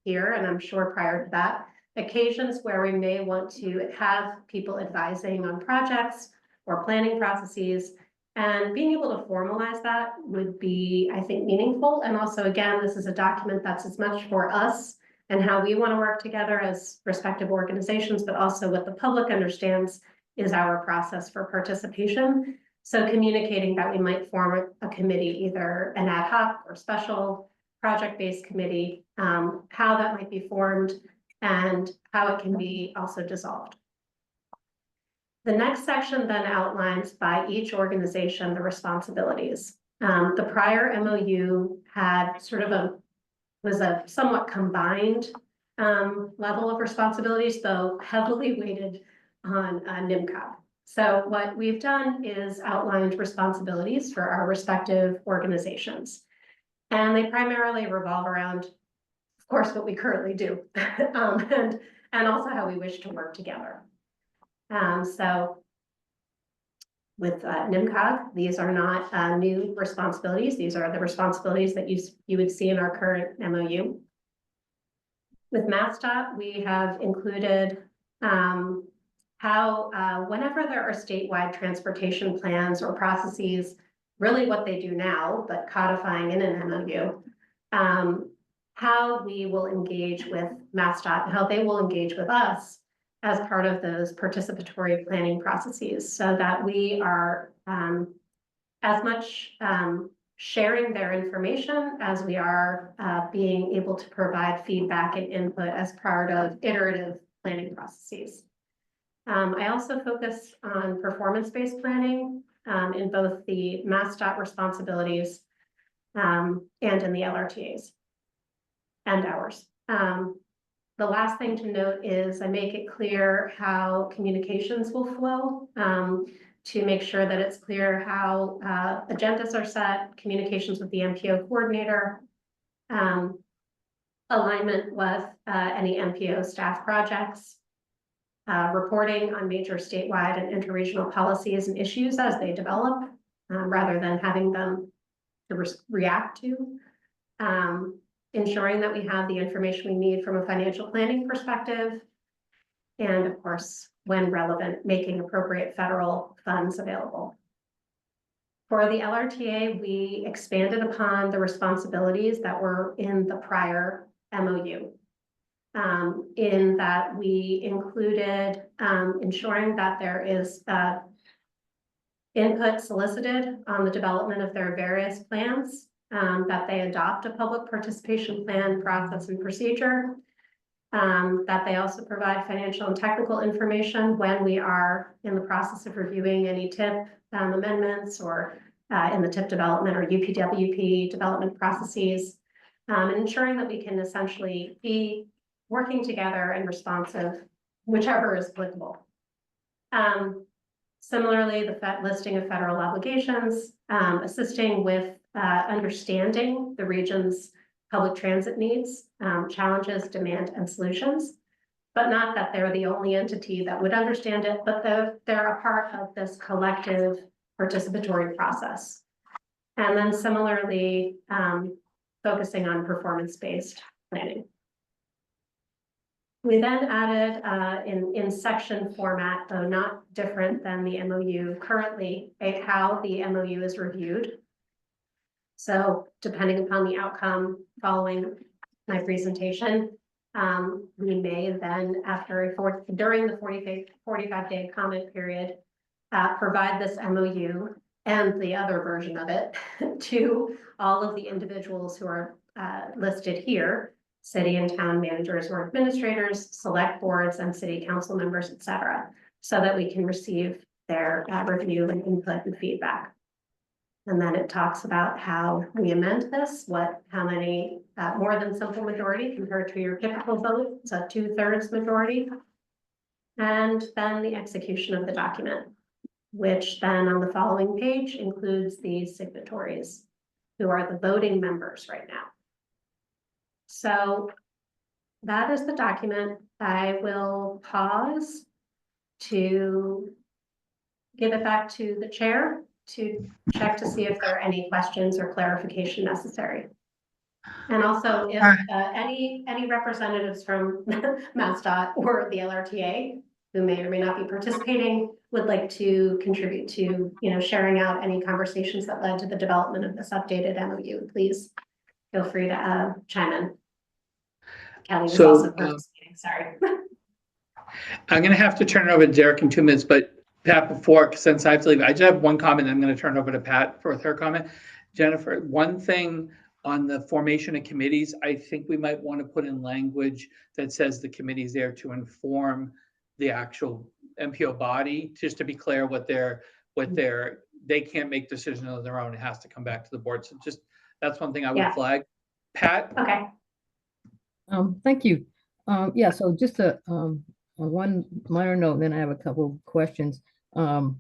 here, and I'm sure prior to that, occasions where we may want to have people advising on projects or planning processes, and being able to formalize that would be, I think, meaningful. And also, again, this is a document that's as much for us and how we want to work together as respective organizations, but also what the public understands is our process for participation. So communicating that we might form a committee, either an ad hoc or special project-based committee, how that might be formed and how it can be also dissolved. The next section then outlines by each organization the responsibilities. The prior MOU had sort of was a somewhat combined level of responsibilities, though heavily weighted on NMCOG. So what we've done is outlined responsibilities for our respective organizations. And they primarily revolve around, of course, what we currently do, and also how we wish to work together. So with NMCOG, these are not new responsibilities. These are the responsibilities that you would see in our current MOU. With MassDOT, we have included how whenever there are statewide transportation plans or processes, really what they do now, but codifying in an MOU, how we will engage with MassDOT and how they will engage with us as part of those participatory planning processes, so that we are as much sharing their information as we are being able to provide feedback and input as part of iterative planning processes. I also focus on performance-based planning in both the MassDOT responsibilities and in the LRTAs and ours. The last thing to note is I make it clear how communications will flow to make sure that it's clear how agendas are set, communications with the MPO coordinator, alignment with any MPO staff projects, reporting on major statewide and interregional policies and issues as they develop, rather than having them to react to. Ensuring that we have the information we need from a financial planning perspective. And of course, when relevant, making appropriate federal funds available. For the LRTA, we expanded upon the responsibilities that were in the prior MOU. In that we included ensuring that there is input solicited on the development of their various plans, that they adopt a public participation plan process and procedure, that they also provide financial and technical information when we are in the process of reviewing any TIP amendments or in the TIP development or UPWP development processes, and ensuring that we can essentially be working together and responsive, whichever is applicable. Similarly, the listing of federal obligations, assisting with understanding the region's public transit needs, challenges, demand, and solutions, but not that they're the only entity that would understand it, but they're a part of this collective participatory process. And then similarly, focusing on performance-based planning. We then added in section format, though not different than the MOU currently, how the MOU is reviewed. So depending upon the outcome following my presentation, we may then, during the 45-day comment period, provide this MOU and the other version of it to all of the individuals who are listed here, city and town managers or administrators, select boards and city council members, et cetera, so that we can receive their review and input and feedback. And then it talks about how we amend this, how many, more than simple majority compared to your typical vote, so 2/3 majority. And then the execution of the document, which then on the following page includes the signatories who are the voting members right now. So that is the document. I will pause to give it back to the chair to check to see if there are any questions or clarification necessary. And also if any representatives from MassDOT or the LRTA who may or may not be participating would like to contribute to, sharing out any conversations that led to the development of this updated MOU, please feel free to chime in. Kelly was also participating, sorry. I'm going to have to turn it over to Derek in 2 minutes, but Pat, since I have to leave, I just have one comment. I'm going to turn it over to Pat for a third comment. Jennifer, one thing on the formation of committees, I think we might want to put in language that says the committee is there to inform the actual MPO body, just to be clear they can't make decisions on their own. It has to come back to the board. So that's one thing I would flag. Pat? Okay. Thank you. Yeah, so just one minor note, and then I have a couple of questions. I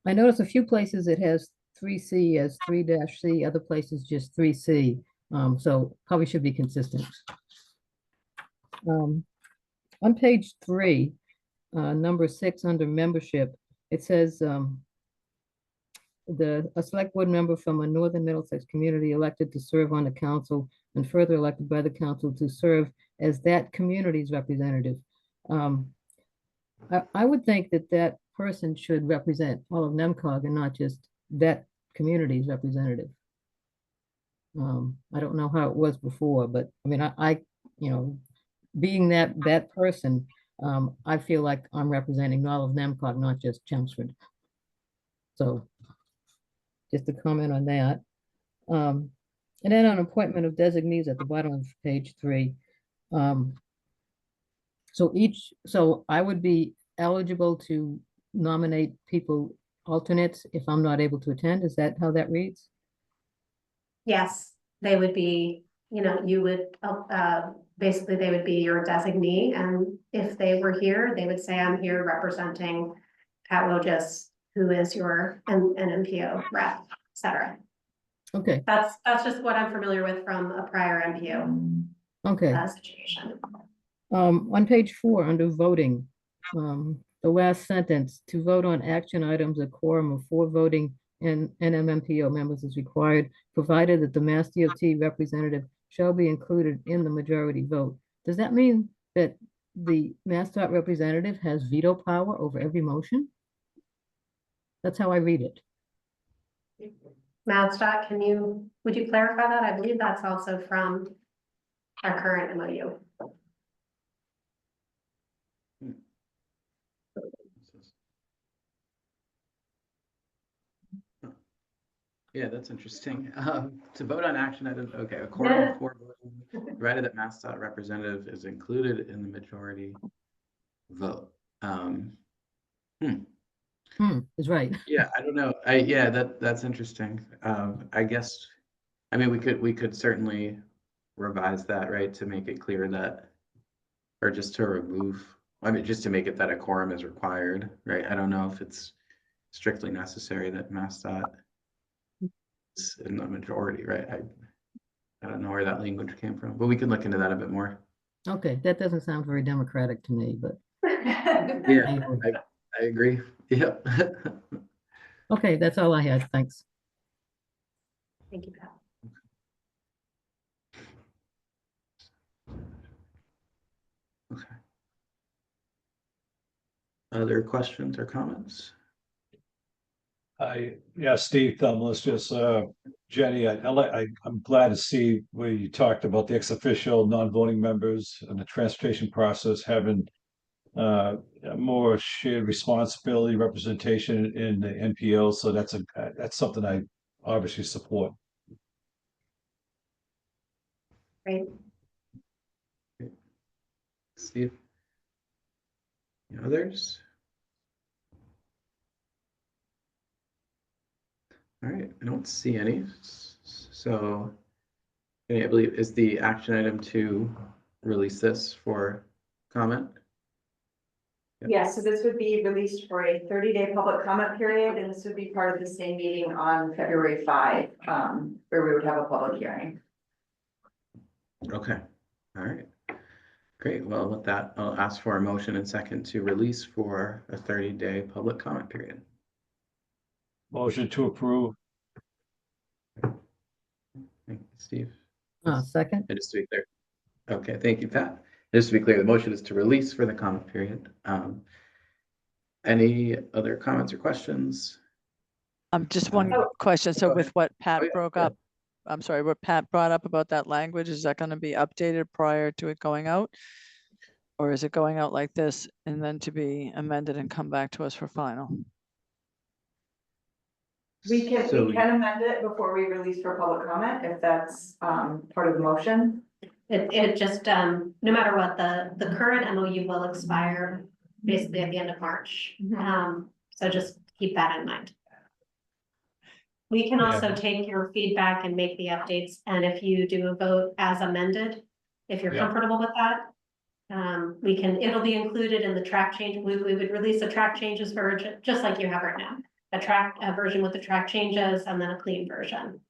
noticed a few places it has 3C as 3-C, other places just 3C. So probably should be consistent. On page 3, number 6 under membership, it says a select board member from a Northern Middlesex community elected to serve on the council and further elected by the council to serve as that community's representative. I would think that person should represent all of NMCOG and not just that community's representative. I don't know how it was before, but I mean, I being that person, I feel like I'm representing all of NMCOG, not just Chelmsford. So just a comment on that. And then on appointment of designees at the bottom of page 3. So I would be eligible to nominate alternates if I'm not able to attend. Is that how that reads? Yes, they would be, you would, basically they would be your designee. And if they were here, they would say, I'm here representing Pat Wojcik, who is your NMMPO rep, et cetera. Okay. That's just what I'm familiar with from a prior MPO okay. Situation. On page 4, under voting, the last sentence, to vote on action items, a quorum of 4 voting and NMMPO members is required, provided that the Mass DOT representative shall be included in the majority vote. Does that mean that the Mass DOT representative has veto power over every motion? That's how I read it. Madstat, would you clarify that? I believe that's also from our current MOU. Yeah, that's interesting. To vote on action items, okay, a quorum of 4 voting, provided that MassDOT representative is included in the majority vote. Is right. Yeah, I don't know. Yeah, that's interesting. I guess, I mean, we could certainly revise that, right, to make it clear that, or just to remove, I mean, just to make it that a quorum is required, right? I don't know if it's strictly necessary that MassDOT is in the majority, right? I don't know where that language came from, but we can look into that a bit more. Okay, that doesn't sound very democratic to me, but Yeah, I agree. Yep. okay, that's all I had. Thanks. Thank you, Pat. Okay. Other questions or comments? Yeah, Steve Thumless, just, Jenny, I'm glad to see where you talked about the ex officio non-voting members and the transportation process having a more shared responsibility representation in the NPO. So that's something I obviously support. Great. Steve? Any others? All right, I don't see any. So I believe is the action item to release this for comment? Yeah, so this would be released for a 30-day public comment period, and this would be part of the same meeting on February 5, where we would have a public hearing. Okay, all right. Great, well, with that, I'll ask for a motion and second to release for a 30-day public comment period. Motion to approve. Thank you, Steve. Second. And just to be clear. Okay, thank you, Pat. Just to be clear, the motion is to release for the comment period. Any other comments or questions? Just one question. So go with ahead. what Pat Oh, yeah, broke go up, I'm sorry, what Pat brought up about that language, is that going to be updated prior to it going out? Or is it going out like this and then to be amended and come back to us for final? We can So- amend it before we release for public comment, if that's part of the motion. It just, no matter what, the current MOU will expire basically at the end of March. So just keep that in mind. We can also take your feedback and make the updates, and if you do a vote as amended, if you're Yeah. comfortable with that, it'll be included in the track change. We would release a track changes version, just like you have right now. A version with the track changes and then a clean version.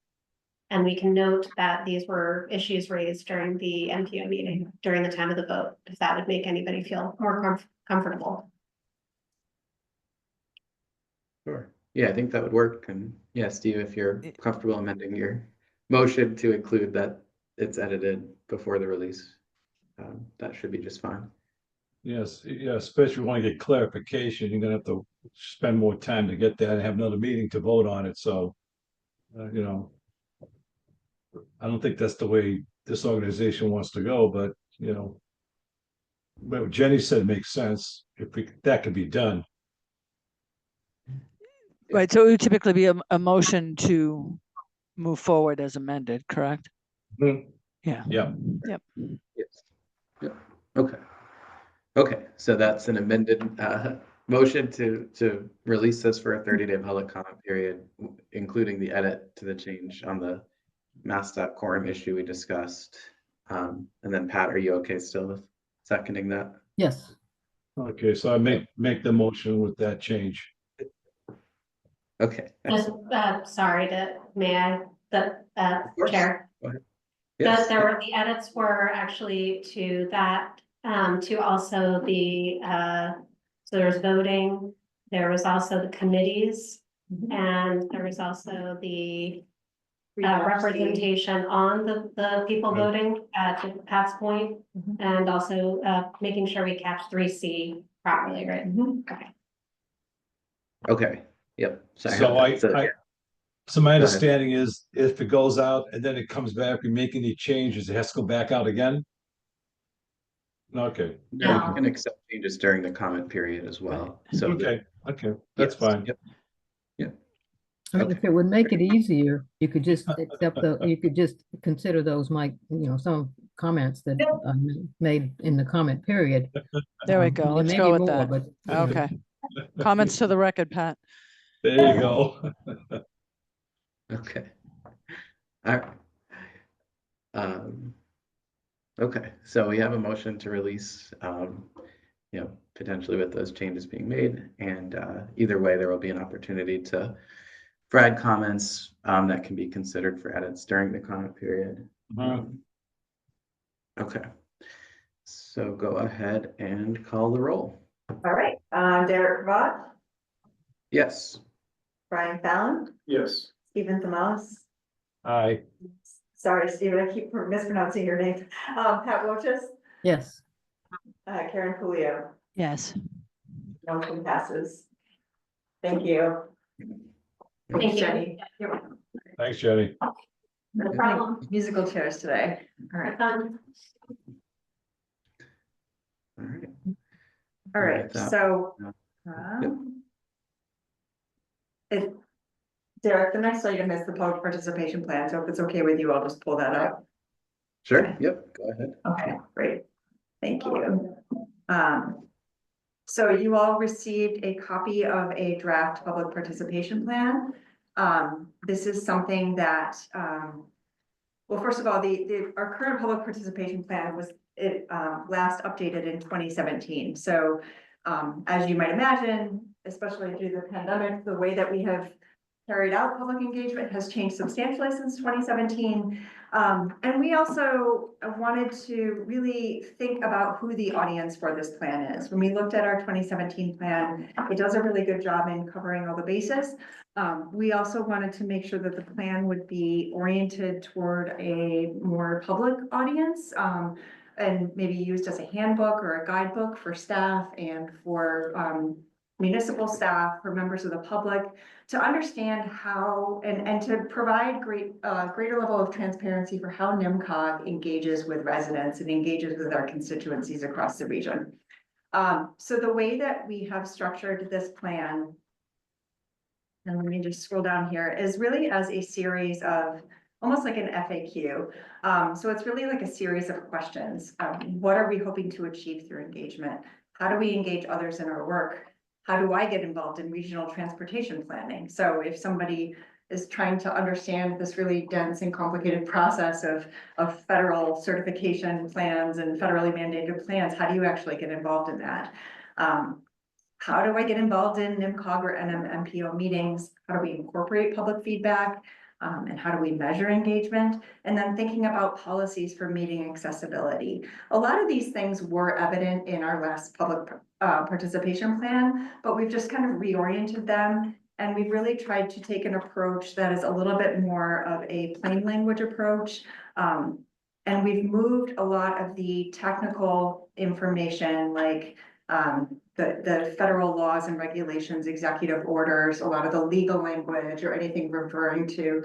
And we can note that these were issues raised during the NPO meeting, during the time of the vote, if that would make anybody feel more comfortable. Sure. Yeah, I think that would work. And yeah, Steve, if you're comfortable amending your motion to include that it's edited before the release, that should be just fine. Yes, yeah, especially if you want to get clarification, you're gonna have to spend more time to get that and have another meeting to vote on it. So, you know, I don't think that's the way this organization wants to go, but you know, what Jenny said makes sense. If that could be done. Right, so it would typically be a motion to move forward as amended, correct? Mhm. Yeah. Yeah. Yep. Yes. Yep. Okay. Okay, so that's an amended motion to release this for a 30-day public comment period, including the edit to the change on the MassDOT quorum issue we discussed. And then Pat, are you okay still with seconding that? Yes. Okay, so I make the motion with that change. Okay. Just, sorry, may I, Of course. Chair? Go ahead. Yes. The edits were actually to that, to also the So there's voting, there was also the committees, and there was also the representation on the people Right. voting to Pat's point, and also making sure we catch 3C properly, right? Okay. Okay, yep. So I heard So that. so my ahead. understanding is if it goes out and then it comes back, we make any changes, it has to go back out again? Okay, No, you can accept changes during the comment period as well. So okay, that's fine. Yep. Yep. I mean, if it would make it easier, you could just accept you could just consider those, Mike, some comments that I made in the comment period. There we go. Let's There may go be with more, that. but Okay. Comments to the record, Pat. There you go. Okay. All right. Okay, so we have a motion to release, potentially with those changes being made, and either way, there will be an opportunity for add comments that can be considered for edits during the comment period. Okay, so go ahead and call the roll. All right, Derek Vaught, Yes. Brian Fallon, Yes. Stephen Thomaz. Aye. Sorry, Stephen, I keep mispronouncing your name. Pat Roaches, yes. Karen Coolio. Yes. Motion passes. Thank you. Thank you. Jenny. Thanks, Jenny. No problem. Musical chairs today. All right. Fun. All right. All right, With that, so. Yep. Derek, the next item is the public participation plan, so if it's okay with you, I'll just pull that up. Sure, yep, go ahead. Okay, great. Thank you. So you all received a copy of a draft public participation plan. This is something that, well, first of all, our current public participation plan was last updated in 2017. So as you might imagine, especially due to the pandemic, the way that we have carried out public engagement has changed substantially since 2017. And we also wanted to really think about who the audience for this plan is. When we looked at our 2017 plan, it does a really good job in covering all the bases. We also wanted to make sure that the plan would be oriented toward a more public audience, and maybe used as a handbook or a guidebook for staff and for municipal staff, for members of the public, to understand how and to provide greater level of transparency for how NMCOG engages with residents and engages with our constituencies across the region. So the way that we have structured this plan, and let me just scroll down here, is really as a series of almost like an FAQ. So it's really like a series of questions. What are we hoping to achieve through engagement? How do we engage others in our work? How do I get involved in regional transportation planning? So if somebody is trying to understand this really dense and complicated process of federal certification plans and federally mandated plans, how do you actually get involved in that? How do I get involved in NMCOG or NMMPO meetings? How do we incorporate public feedback? And how do we measure engagement? And then thinking about policies for meeting accessibility. A lot of these things were evident in our last public participation plan, but we've just kind of reoriented them. And we've really tried to take an approach that is a little bit more of a plain language approach. And we've moved a lot of the technical information, like the federal laws and regulations, executive orders, a lot of the legal language or anything referring to,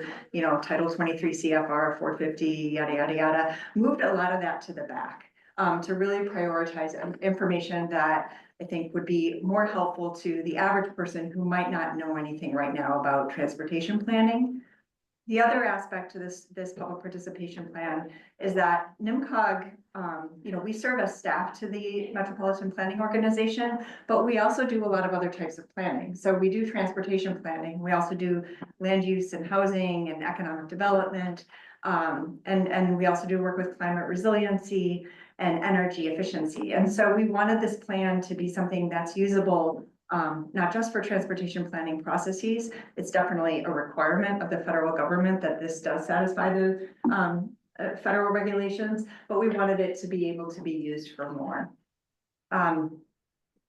Title 23 CFR 450, yada, yada, yada, moved a lot of that to the back to really prioritize information that I think would be more helpful to the average person who might not know anything right now about transportation planning. The other aspect to this public participation plan is that NMCOG, we serve as staff to the Metropolitan Planning Organization, but we also do a lot of other types of planning. So we do transportation planning. We also do land use and housing and economic development. And we also do work with climate resiliency and energy efficiency. And so we wanted this plan to be something that's usable, not just for transportation planning processes. It's definitely a requirement of the federal government that this does satisfy the federal regulations, but we wanted it to be able to be used for more.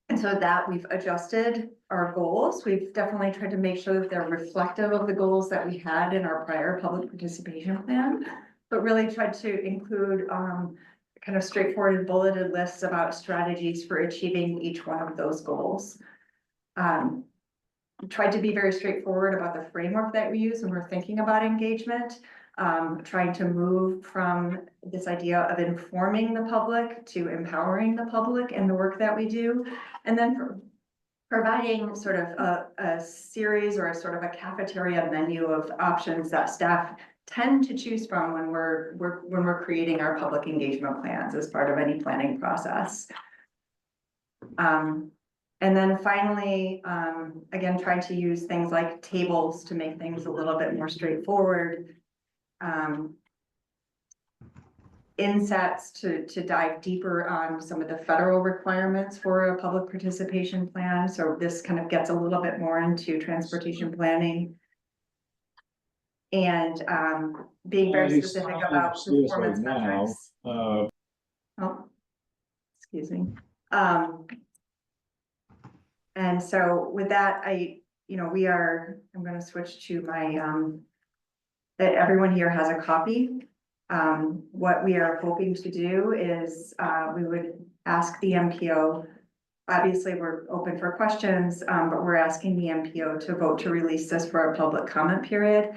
And so that we've adjusted our goals. We've definitely tried to make sure that they're reflective of the goals that we had in our prior public participation plan, but really tried to include kind of straightforward bulleted lists about strategies for achieving each one of those goals. Tried to be very straightforward about the framework that we use when we're thinking about engagement. Trying to move from this idea of informing the public to empowering the public in the work that we do. And then providing sort of a series or a sort of a cafeteria menu of options that staff tend to choose from when we're creating our public engagement plans as part of any planning process. And then finally, again, trying to use things like tables to make things a little bit more straightforward. Insets to dive deeper on some of the federal requirements for a public participation plan. So this kind of gets a little bit more into transportation planning. And being very specific about performance metrics. Oh, excuse me. And so with that, I'm going to switch to my, that everyone here has a copy. What we are hoping to do is we would ask the MPO, obviously we're open for questions, but we're asking the MPO to vote to release this for a public comment period.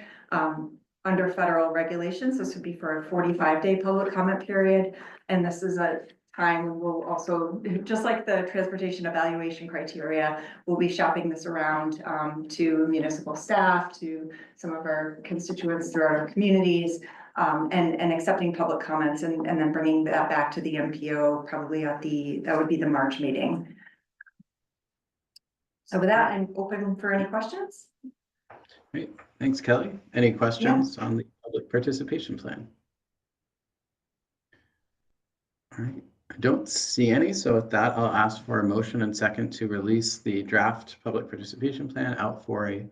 Under federal regulations, this would be for a 45-day public comment period. And this is a time we'll also, just like the transportation evaluation criteria, we'll be shopping this around to municipal staff, to some of our constituents throughout our communities, and accepting public comments and then bringing that back to the MPO probably at that would be the March meeting. So with that, I'm open for any questions. Great, thanks, Kelly. Any questions on the public participation plan? All right, I don't see any, so with that, I'll ask for a motion and second to release the draft public participation plan out for a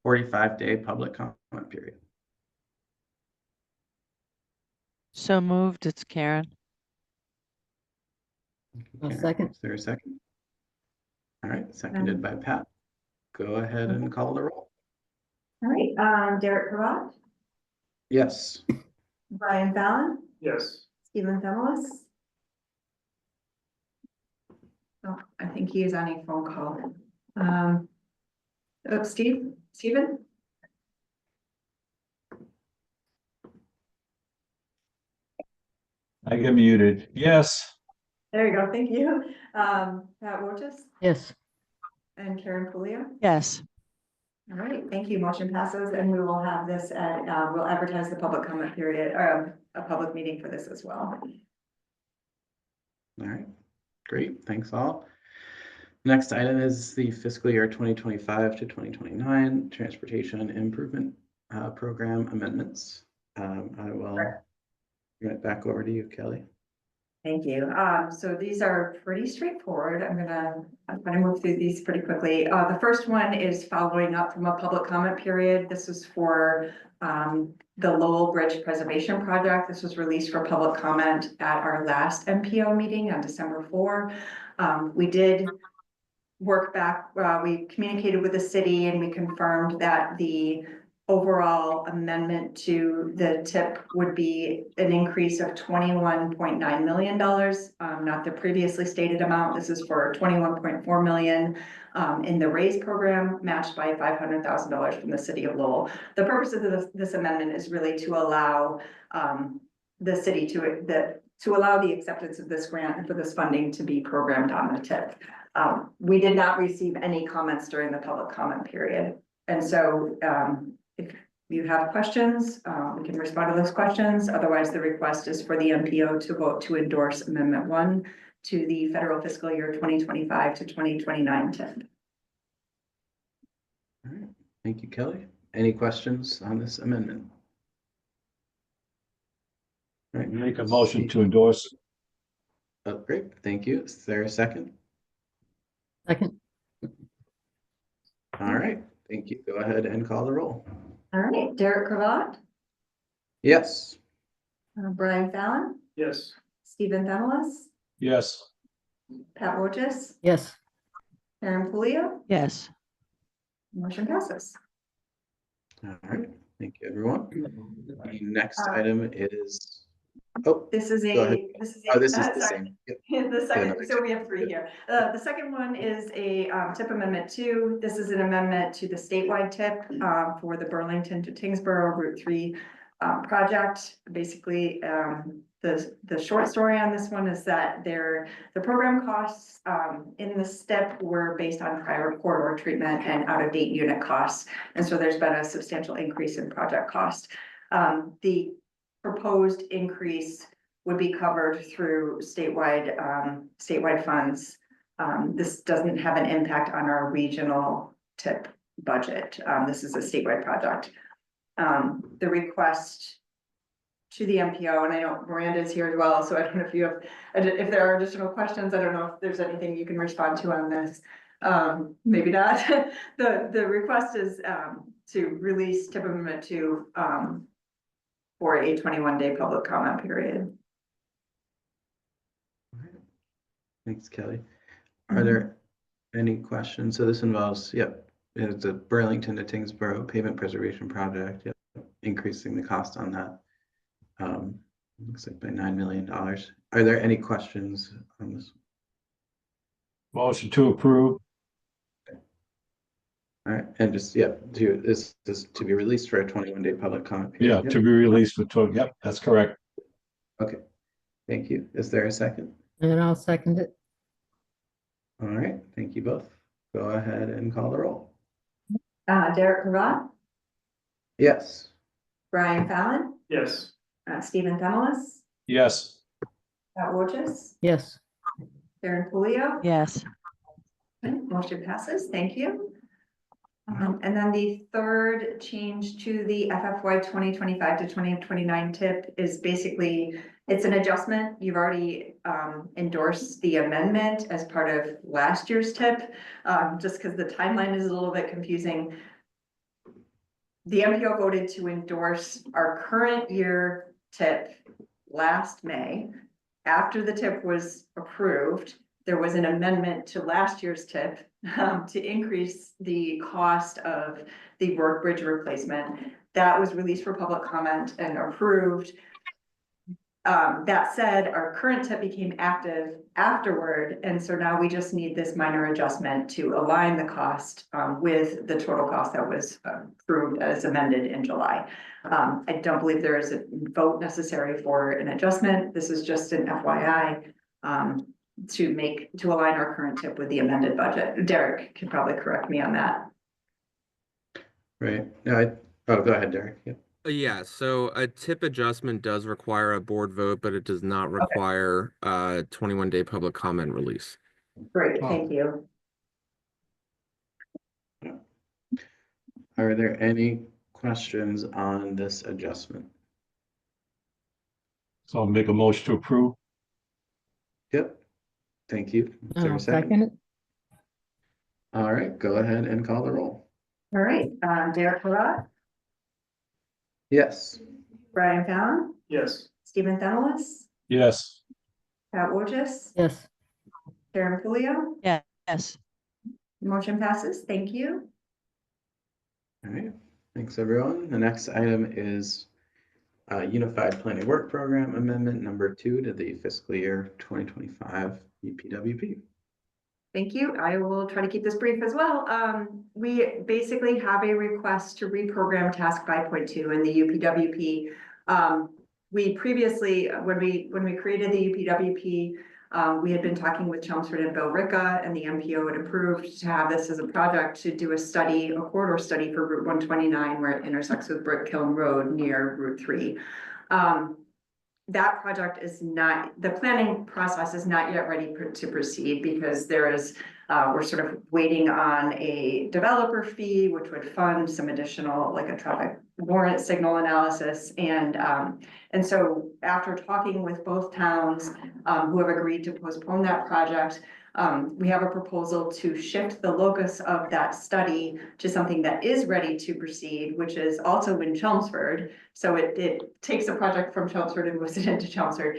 45-day public comment period. So moved. It's Karen. A Karen, second. Is there a second? All right, seconded by Pat. Go ahead and call the roll. All right, Derek Pravat, Yes. Brian Fallon, Yes. Stephen Themelis. Oh, I think he is on a phone call. Stephen? I get muted. Yes. There you go, thank you. Pat Wojcik Yes. and Karen Pulio. Yes. All right, thank you. Motion passes, and we will have this at, we'll advertise the public comment period, or a public meeting for this as well. All right, great, thanks all. Next item is the fiscal year 2025 to 2029 Transportation Improvement Program amendments. I will turn it back over to you, Kelly. Thank you. So these are pretty straightforward. I'm gonna move through these pretty quickly. The first one is following up from a public comment period. This is for the Lowell Bridge Preservation Project. This was released for public comment at our last MPO meeting on December 4. We did work back, we communicated with the city and we confirmed that the overall amendment to the tip would be an increase of $21.9 million, not the previously stated amount. This is for $21.4 million in the RAISE program, matched by $500,000 from the city of Lowell. The purpose of this amendment is really to allow the city to allow the acceptance of this grant and for this funding to be programmed on the tip. We did not receive any comments during the public comment period. And so if you have questions, we can respond to those questions. Otherwise, the request is for the MPO to vote to endorse Amendment 1 to the federal fiscal year 2025 to 2029 tip. All right, thank you, Kelly. Any questions on this amendment? All right, Make a motion to endorse. oh, great, thank you. Is there a second? Second. All right, thank you. Go ahead and call the roll. All right, Derek Pravat, Yes. Brian Fallon, Yes. Stephen Themelis, Yes. Pat Wojcik, Yes. Karen Pulio, Yes. motion passes. All right, thank you, everyone. The next Uh, item is, oh, This is Go ahead. this is oh, this is the sorry. same. Yep. The second, another so we have three here. The second one is a tip amendment 2. This is an amendment to the statewide tip for the Burlington to Tingsboro Route 3 project. Basically, the short story on this one is that the program costs in the STIP were based on prior corridor treatment and out-of-date unit costs. And so there's been a substantial increase in project cost. The proposed increase would be covered through statewide funds. This doesn't have an impact on our regional tip budget. This is a statewide project. The request to the MPO, and I know Miranda is here as well, so I don't know if you have, if there are additional questions, I don't know if there's anything you can respond to on this. Maybe not. The request is to release tip amendment 2 for a 21-day public comment period. Thanks, Kelly. Are there any questions? So this involves, yep, it's a Burlington to Tingsboro pavement preservation project. Yep, increasing the cost on that. Looks like by $9 million. Are there any questions on this? Motion to approve. All right, and just, yep, this to be released for a 21-day public comment Yeah, period. Yep. to be released for 12. Yep, that's correct. Okay, thank you. Is there a second? And I'll second it. All right, thank you both. Go ahead and call the roll. Derek Kavat, Yes. Brian Fallon, Yes. Stephen Themelis, Yes. Pat Wojcik, Yes. Karen Pulio. Yes. Okay, motion passes, thank you. And then the third change to the FFY 2025 to 2029 tip is basically, it's an adjustment. You've already endorsed the amendment as part of last year's tip, just because the timeline is a little bit confusing. The MPO voted to endorse our current year tip last May. After the tip was approved, there was an amendment to last year's tip to increase the cost of the work bridge replacement. That was released for public comment and approved. That said, our current tip became active afterward, and so now we just need this minor adjustment to align the cost with the total cost that was approved as amended in July. I don't believe there is a vote necessary for an adjustment. This is just an FYI to align our current tip with the amended budget. Derek can probably correct me on that. Right. No, oh, go ahead, Derek. Yep. Yeah, so a tip adjustment does require a board vote, but it does not require a 21-day public comment release. Great, thank you. Are there any questions on this adjustment? So I'll make a motion to approve. Yep. Thank you. Is there I'll a second? second it. All right, go ahead and call the roll. All right, Derek Kavat, Yes. Brian Fallon, Yes. Stephen Themelis, Yes. Pat Wojcik, Yes. Karen Pulio. Yes. Motion passes, thank you. All right. Thanks, everyone. The next item is Unified Planning Work Program Amendment number 2 to the fiscal year 2025 UPWP. Thank you. I will try to keep this brief as well. We basically have a request to reprogram task 5.2 in the UPWP. We previously, when we created the UPWP, we had been talking with Chelmsford and Bill Ricca, and the MPO had approved to have this as a project to do a corridor study for Route 129 where it intersects with Brick Kiln Road near Route 3. That project is not, the planning process is not yet ready to proceed because there is, we're sort of waiting on a developer fee, which would fund some additional, like a traffic warrant signal analysis. And so after talking with both towns who have agreed to postpone that project, we have a proposal to shift the locus of that study to something that is ready to proceed, which is also in Chelmsford. So it takes a project from Chelmsford and moves it into Chelmsford.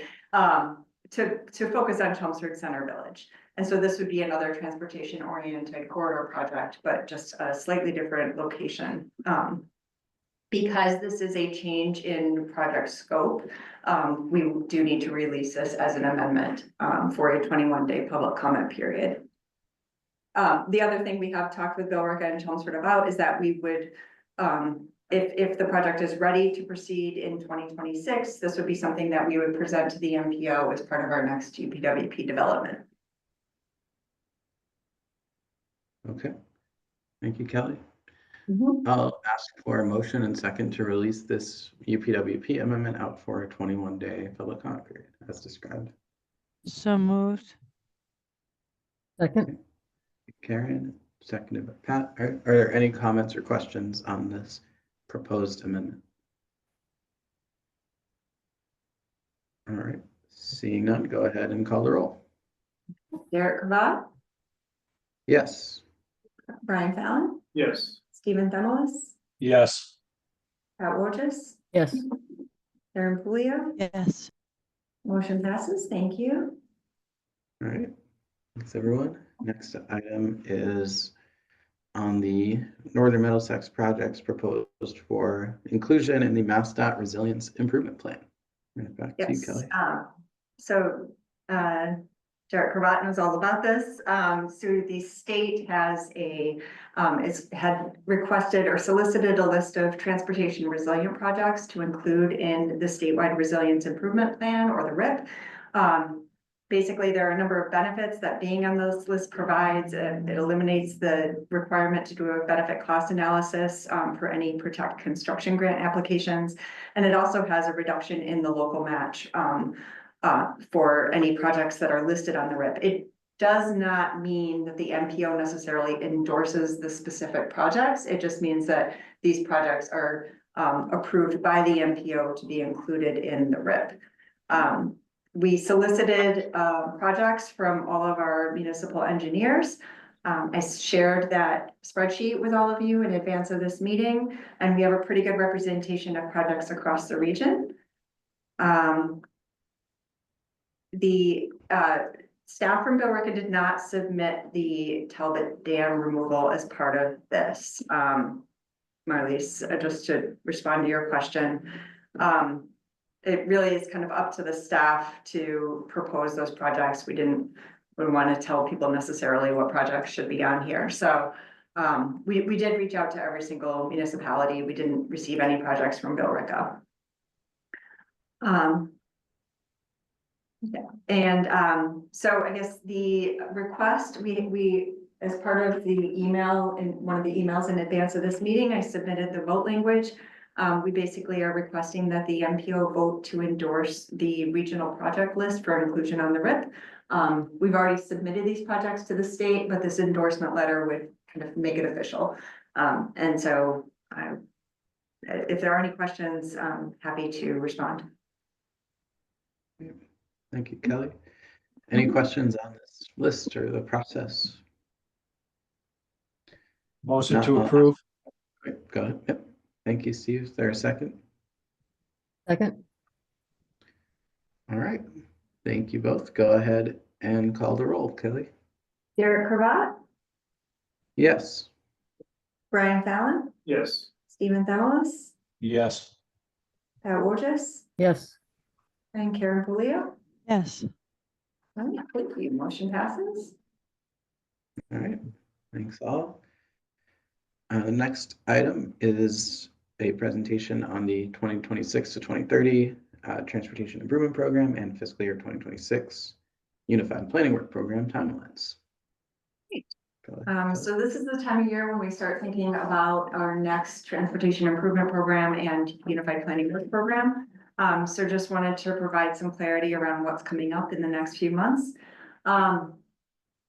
to focus on Chelmsford Center Village. And so this would be another transportation oriented corridor project, but just a slightly different location. Because this is a change in project scope, we do need to release this as an amendment for a 21-day public comment period. The other thing we have talked with Bill Ricca and Chelmsford about is that we would, if the project is ready to proceed in 2026, this would be something that we would present to the NPO as part of our next UPWP development. Okay, thank you, Kelly. Mm-hmm. I'll ask for a motion and second to release this UPWP amendment out for a 21-day public comment period as described. So moved. Second, Karen, seconded by Pat. Are there any comments or questions on this proposed amendment? All right, seeing none, go ahead and call the roll. Derek Cravat, Yes. Brian Fallon, Yes. Stephen Themelis, Yes, Pat Wojcik, yes, Karen Pulio. Yes. Motion passes. Thank you. All right, thanks everyone. Next item is on the Northern Middlesex projects proposed for inclusion in the MassDOT Resilience Improvement Plan. Back to you, Yes, Kelly. so, Derek Cravat knows all about this. So the state has had requested or solicited a list of transportation resilient projects to include in the statewide resilience improvement plan, or the RIP. Basically, there are a number of benefits that being on this list provides. It eliminates the requirement to do a benefit cost analysis for any protect construction grant applications. And it also has a reduction in the local match for any projects that are listed on the RIP. It does not mean that the NPO necessarily endorses the specific projects. It just means that these projects are approved by the NPO to be included in the RIP. We solicited projects from all of our municipal engineers. I shared that spreadsheet with all of you in advance of this meeting, and we have a pretty good representation of projects across the region. The staff from Bill Ricca did not submit the Talbot Dam removal as part of this. Marlies, just to respond to your question, it really is kind of up to the staff to propose those projects. We want to tell people necessarily what projects should be on here. So we did reach out to every single municipality. We didn't receive any projects from Bill Ricca. Yeah. And so I guess the request, we as part of the email, in one of the emails in advance of this meeting, I submitted the vote language. We basically are requesting that the NPO vote to endorse the regional project list for inclusion on the RIP. We've already submitted these projects to the state, but this endorsement letter would kind of make it official. And so if there are any questions, I'm happy to respond. Thank you, Kelly. Any questions on this list or the process? motion No, to approve. Great, go ahead. Yep. Thank you, Steve. Is there a second? second, All right. Thank you both. Go ahead and call the roll, Kelly. Derek Cravat, Yes. Brian Fallon, Yes. Stephen Themelis, Yes, Pat Wojcik, yes, and Karen Pulio. Yes. All right, thank you. Motion passes. All right. Thanks all. The next item is a presentation on the 2026 to 2030 Transportation Improvement Program and fiscal year 2026 Unified Planning Work Program timelines. So this is the time of year when we start thinking about our next transportation improvement program and unified planning work program. So just wanted to provide some clarity around what's coming up in the next few months.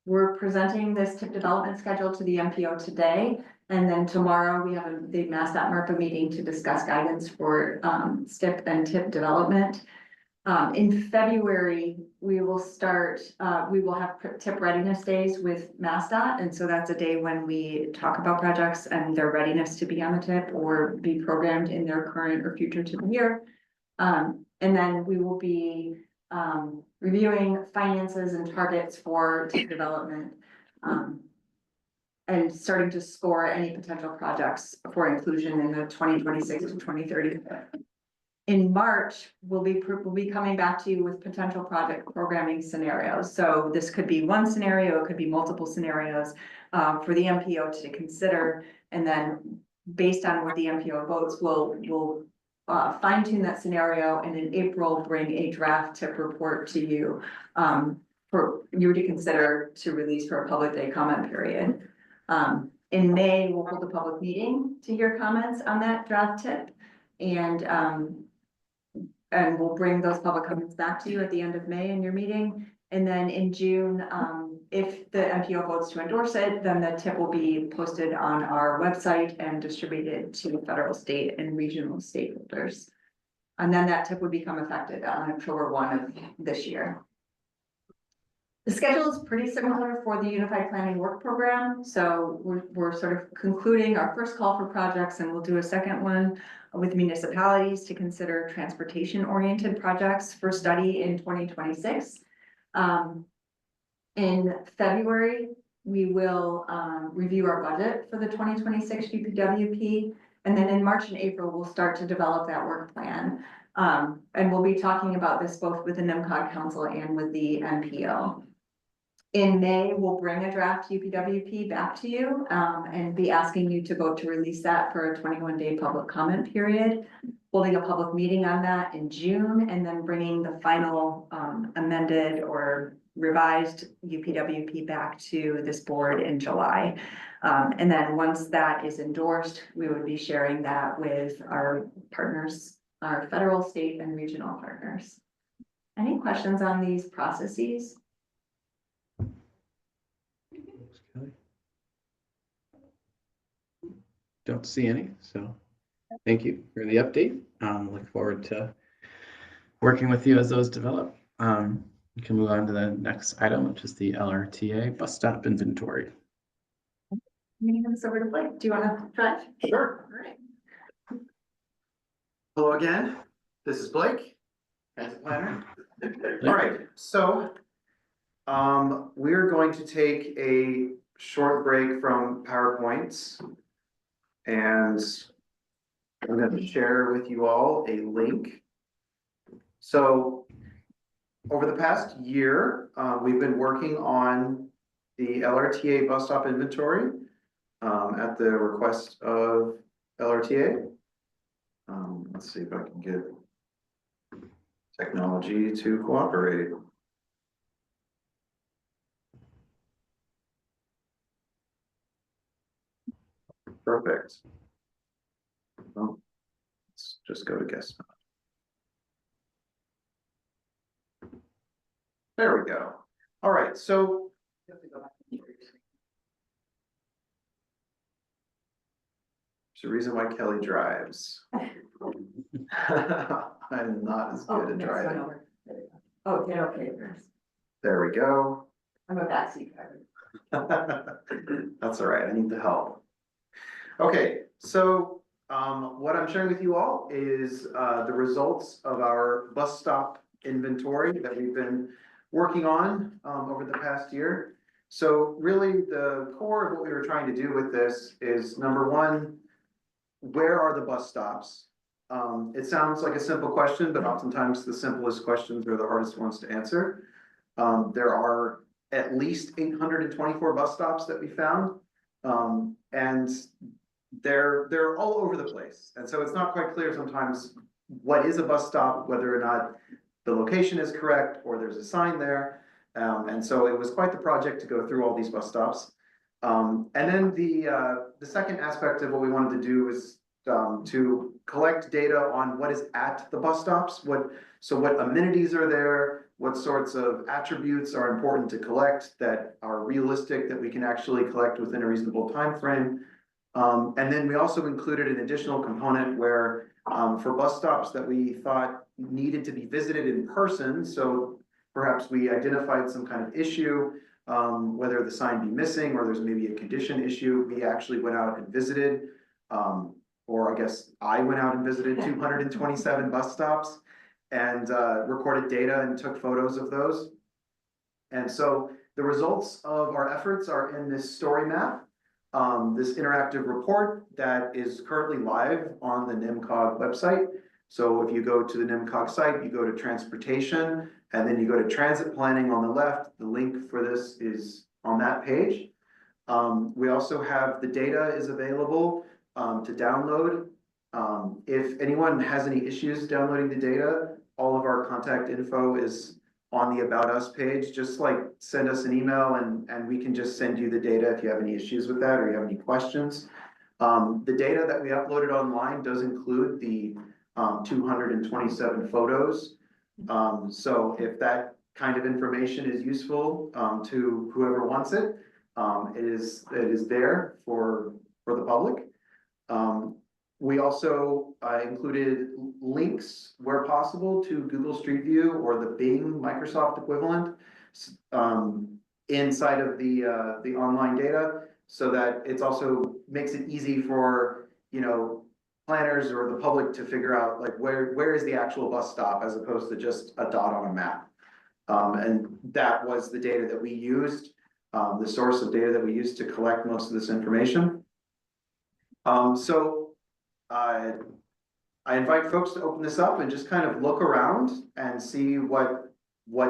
We're presenting this TIP development schedule to the NPO today. And then tomorrow we have the MassDOT MRPA meeting to discuss guidance for STIP and TIP development. In February, we will have TIP readiness days with MassDOT. And so that's a day when we talk about projects and their readiness to be on the TIP or be programmed in their current or future TIP year. And then we will be reviewing finances and targets for TIP development. And starting to score any potential projects for inclusion in the 2026 to 2030. In March, we'll be coming back to you with potential project programming scenarios. So this could be one scenario, it could be multiple scenarios for the MPO to consider. And then based on what the MPO votes, we'll fine tune that scenario, and in April, bring a draft TIP report to you for you to consider to release for a public day comment period. In May, we'll hold a public meeting to hear comments on that draft TIP, and we'll bring those public comments back to you at the end of May in your meeting. And then in June, if the MPO votes to endorse it, then the TIP will be posted on our website and distributed to federal, state, and regional stakeholders. And then that TIP would become effective on October 1 of this year. The schedule is pretty similar for the Unified Planning Work Program. So we're sort of concluding our first call for projects, and we'll do a second one with municipalities to consider transportation-oriented projects for study in 2026. In February, we will review our budget for the 2026 UPWP. And then in March and April, we'll start to develop that work plan. And we'll be talking about this both with the NMCOG Council and with the NPO. In May, we'll bring a draft UPWP back to you and be asking you to vote to release that for a 21-day public comment period, holding a public meeting on that in June, and then bringing the final amended or revised UPWP back to this board in July. And then once that is endorsed, we would be sharing that with our partners, our federal, state, and regional partners. Any questions on these processes? Don't see any, so thank you for the update. Look forward to working with you as those develop. We can move on to the next item, which is the LRTA bus stop inventory. I'm gonna hand this over to Blake. Do you want to drive? Sure. All right. Hello again, this is Blake, transit planner. All right, so we're going to take a short break from PowerPoints, and I'm going to share with you all a link. So over the past year, we've been working on the LRTA bus stop inventory at the request of LRTA. Let's see if I can get technology to cooperate. Perfect. Well, let's just go to guest mode. There we go. All right, so there's a reason why Kelly drives. I'm not as good at driving. Oh, yeah, okay. There we go. I'm a backseat driver. That's all right, I need the help. Okay, so what I'm sharing with you all is the results of our bus stop inventory that we've been working on over the past year. So really the core of what we were trying to do with this is, number one, where are the bus stops? It sounds like a simple question, but oftentimes the simplest questions are the hardest ones to answer. There are at least 824 bus stops that we found, and they're all over the place. And so it's not quite clear sometimes what is a bus stop, whether or not the location is correct or there's a sign there. And so it was quite the project to go through all these bus stops. And then the second aspect of what we wanted to do is to collect data on what is at the bus stops, what amenities are there, what sorts of attributes are important to collect that are realistic, that we can actually collect within a reasonable time frame. And then we also included an additional component where for bus stops that we thought needed to be visited in person, so perhaps we identified some kind of issue, whether the sign be missing or there's maybe a condition issue, we actually went out and visited, or I guess I went out and visited 227 bus stops. and recorded data and took photos of those. And so the results of our efforts are in this story map, this interactive report that is currently live on the NMCOG website. So if you go to the NMCOG site, you go to transportation, and then you go to transit planning on the left. The link for this is on that page. We also have the data is available to download. If anyone has any issues downloading the data, all of our contact info is on the About Us page. Just like send us an email and we can just send you the data if you have any issues with that or you have any questions. The data that we uploaded online does include the 227 photos. So if that kind of information is useful to whoever wants it, it is there for the public. We also included links where possible to Google Street View or the Bing Microsoft equivalent inside of the online data, so that it's also makes it easy for, you know, planners or the public to figure out like where is the actual bus stop as opposed to just a dot on a map. And that was the data that we used, the source of data that we used to collect most of this information. So I invite folks to open this up and just kind of look around and see what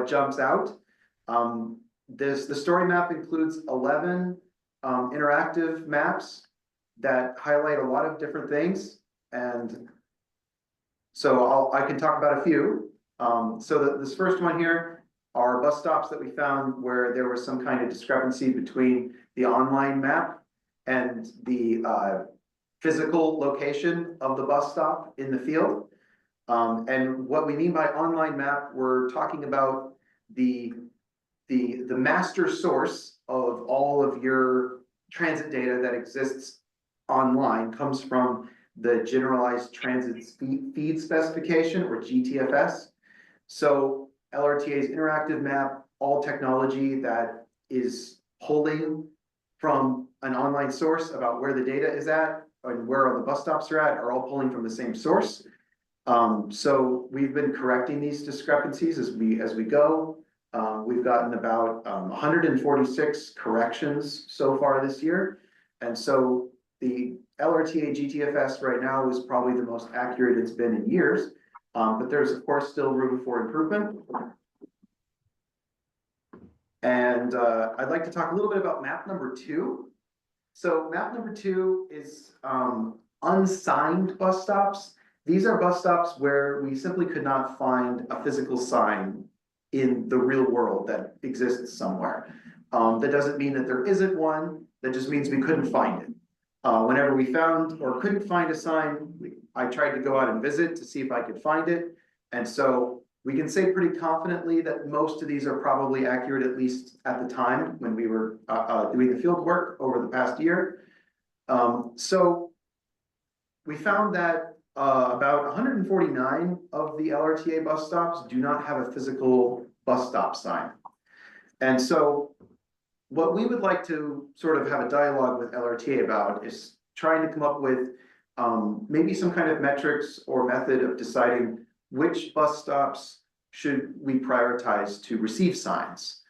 jumps out. The story map includes 11 interactive maps that highlight a lot of different things, and so I can talk about a few. So this first one here are bus stops that we found where there was some kind of discrepancy between the online map and the physical location of the bus stop in the field. And what we mean by online map, we're talking about the master source of all of your transit data that exists online comes from the Generalized Transit Feed Specification, or GTFS. So LRTA's interactive map, all technology that is pulling from an online source about where the data is at and where all the bus stops are at, are all pulling from the same source. So we've been correcting these discrepancies as we go. We've gotten about 146 corrections so far this year. And so the LRTA GTFS right now is probably the most accurate it's been in years. But there's of course still room for improvement. And I'd like to talk a little bit about map number 2. So map number 2 is unsigned bus stops. These are bus stops where we simply could not find a physical sign in the real world that exists somewhere. That doesn't mean that there isn't one, that just means we couldn't find it. Whenever we found or couldn't find a sign, I tried to go out and visit to see if I could find it. And so we can say pretty confidently that most of these are probably accurate, at least at the time when we were doing the field work over the past year. So we found that about 149 of the LRTA bus stops do not have a physical bus stop sign. And so what we would like to sort of have a dialogue with LRTA about is trying to come up with maybe some kind of metrics or method of deciding which bus stops should we prioritize to receive signs.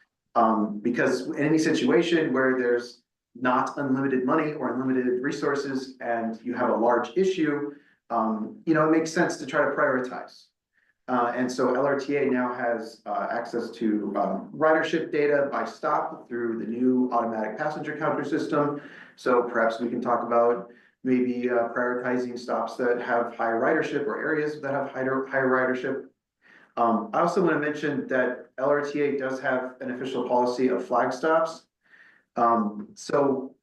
Because in any situation where there's not unlimited money or unlimited resources and you have a large issue, you know, it makes sense to try to prioritize. And so LRTA now has access to ridership data by stop through the new automatic passenger counter system. So perhaps we can talk about maybe prioritizing stops that have higher ridership or areas that have higher ridership. I also want to mention that LRTA does have an official policy of flag stops. So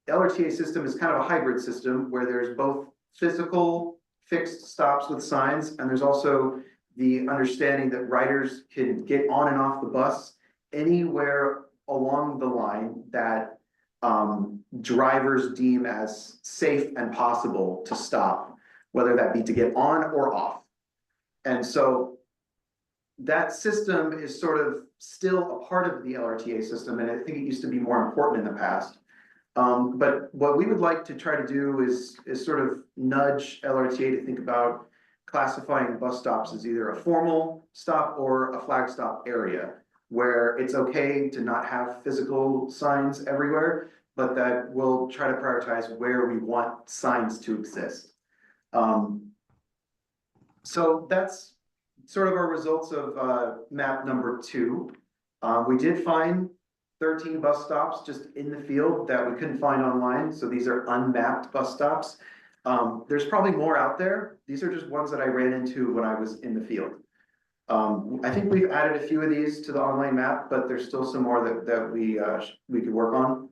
LRTA system is kind of a hybrid system where there's both physical fixed stops with signs, and there's also the understanding that riders can get on and off the bus anywhere along the line that drivers deem as safe and possible to stop, whether that be to get on or off. And so that system is sort of still a part of the LRTA system, and I think it used to be more important in the past. But what we would like to try to do is sort of nudge LRTA to think about classifying bus stops as either a formal stop or a flag stop area, where it's okay to not have physical signs everywhere, but that we'll try to prioritize where we want signs to exist. So that's sort of our results of map number 2. We did find 13 bus stops just in the field that we couldn't find online. So these are unmapped bus stops. There's probably more out there. These are just ones that I ran into when I was in the field. I think we've added a few of these to the online map, but there's still some more that we could work on.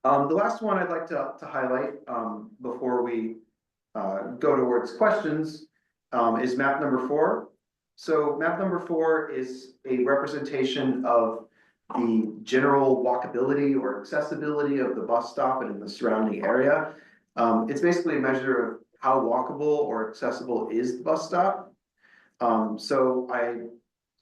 The last one I'd like to highlight before we go towards questions is map number 4. So map number 4 is a representation of the general walkability or accessibility of the bus stop and in the surrounding area. It's basically a measure of how walkable or accessible is the bus stop. So I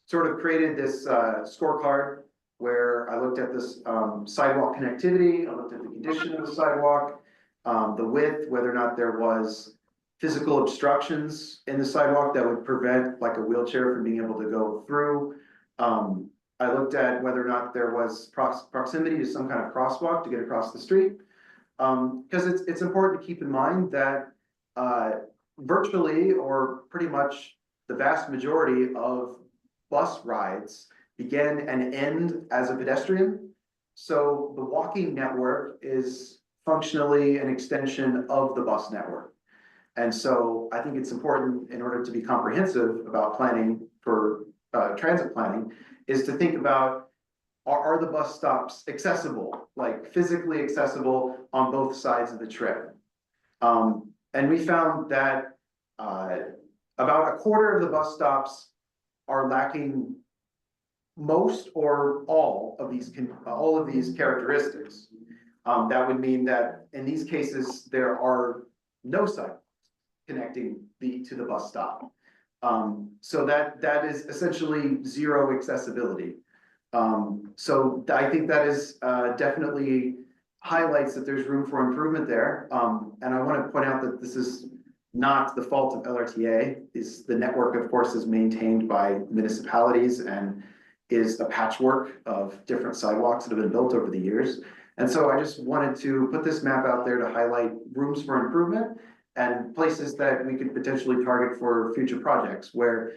sort of created this scorecard where I looked at this sidewalk connectivity, I looked at the condition of the sidewalk, the width, whether or not there was physical obstructions in the sidewalk that would prevent like a wheelchair from being able to go through. I looked at whether or not there was proximity to some kind of crosswalk to get across the street. Because it's important to keep in mind that virtually or pretty much the vast majority of bus rides begin and end as a pedestrian. So the walking network is functionally an extension of the bus network. And so I think it's important, in order to be comprehensive about planning for transit planning, is to think about, are the bus stops accessible, like physically accessible on both sides of the trip? And we found that about a quarter of the bus stops are lacking most or all of these characteristics. That would mean that in these cases, there are no sidewalks connecting to the bus stop. So that is essentially zero accessibility. So I think that is definitely highlights that there's room for improvement there. And I want to point out that this is not the fault of LRTA. The network, of course, is maintained by municipalities and is a patchwork of different sidewalks that have been built over the years. And so I just wanted to put this map out there to highlight rooms for improvement and places that we could potentially target for future projects where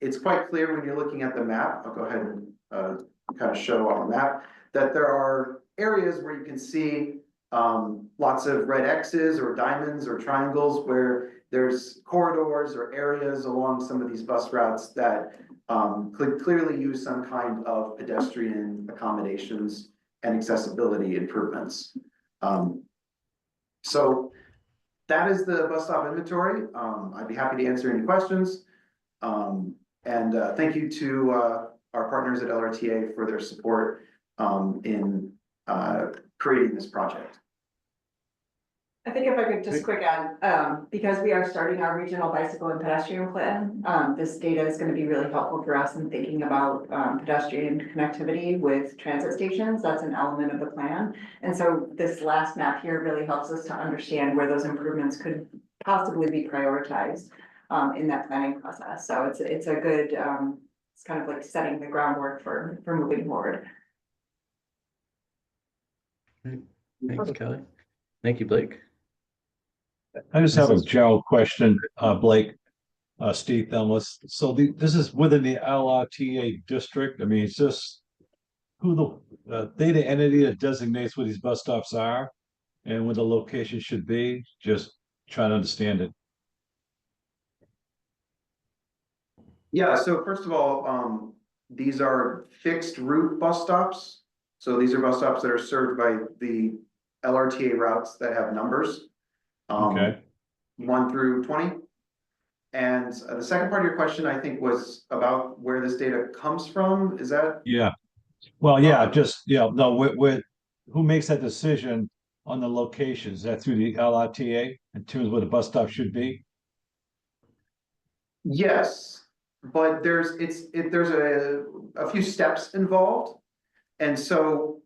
it's quite clear when you're looking at the map. I'll go ahead and kind of show on the map that there are areas where you can see lots of red X's or diamonds or triangles where there's corridors or areas along some of these bus routes that could clearly use some kind of pedestrian accommodations and accessibility improvements. So that is the bus stop inventory. I'd be happy to answer any questions. And thank you to our partners at LRTA for their support in creating this project. I think if I could just quick add, because we are starting our regional bicycle and pedestrian plan, this data is going to be really helpful for us in thinking about pedestrian connectivity with transit stations. That's an element of the plan. And so this last map here really helps us to understand where those improvements could possibly be prioritized in that planning process. So it's a good, it's kind of like setting the groundwork for moving forward. Thanks, Kelly. Thank you, Blake. I just have a general question, Blake, Steve Thelmus. So this is within the LRTA district. I mean, it's just who the data entity that designates where these bus stops are and where the location should be. Just trying to understand it. Yeah, so first of all, these are fixed route bus stops. So these are bus stops that are served by the LRTA routes that have numbers. Okay. 1 through 20. And the second part of your question, I think, was about where this data comes from. Is that? Yeah. Well, yeah, just, no, who makes that decision on the location? Is that through the LRTA in terms of where the bus stop should be? Yes, but there's a few steps involved. And so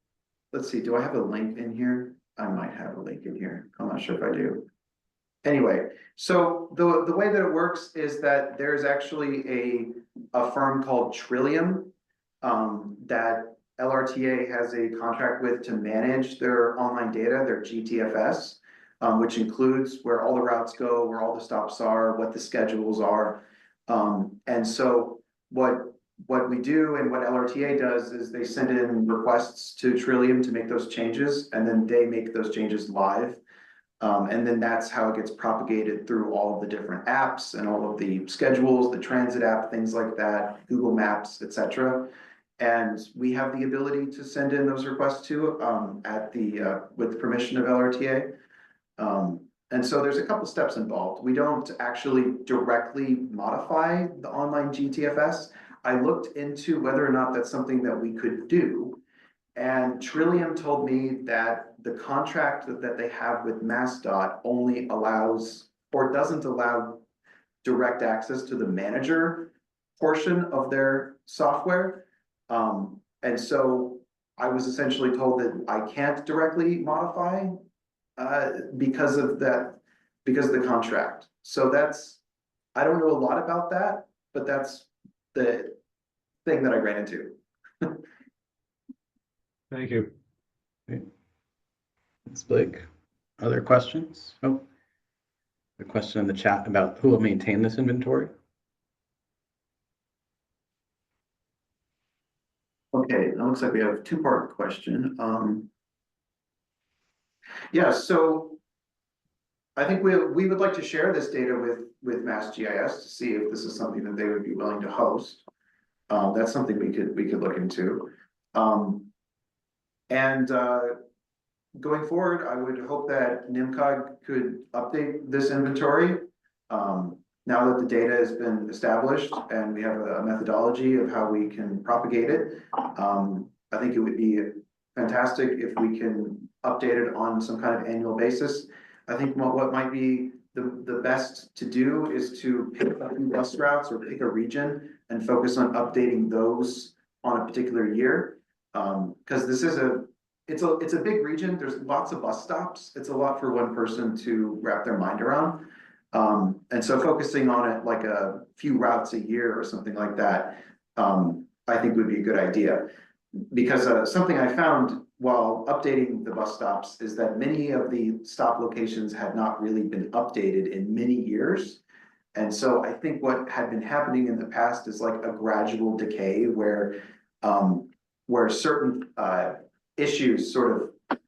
let's see, do I have a link in here? I might have a link in here. I'm not sure if I do. Anyway, so the way that it works is that there's actually a firm called Trillium that LRTA has a contract with to manage their online data, their GTFS, which includes where all the routes go, where all the stops are, what the schedules are. And so what we do and what LRTA does is they send in requests to Trillium to make those changes, and then they make those changes live. And then that's how it gets propagated through all of the different apps and all of the schedules, the transit app, things like that, Google Maps, etc. And we have the ability to send in those requests too with the permission of LRTA. And so there's a couple steps involved. We don't actually directly modify the online GTFS. I looked into whether or not that's something that we could do. And Trillium told me that the contract that they have with MassDOT only allows or doesn't allow direct access to the manager portion of their software. And so I was essentially told that I can't directly modify because of that, because of the contract. So I don't know a lot about that, but that's the thing that I ran into. Thank you. Thanks, Blake. Other questions? Oh, a question in the chat about who will maintain this inventory. Okay, it looks like we have a two-part question. Yeah, so I think we would like to share this data with MassGIS to see if this is something that they would be willing to host. That's something we could look into. And going forward, I would hope that NMCOG could update this inventory. Now that the data has been established and we have a methodology of how we can propagate it, I think it would be fantastic if we can update it on some kind of annual basis. I think what might be the best to do is to pick a few bus routes or pick a region and focus on updating those on a particular year. Because this is it's a big region. There's lots of bus stops. It's a lot for one person to wrap their mind around. And so focusing on it like a few routes a year or something like that, I think would be a good idea. Because something I found while updating the bus stops is that many of the stop locations had not really been updated in many years. And so I think what had been happening in the past is like a gradual decay where certain issues sort of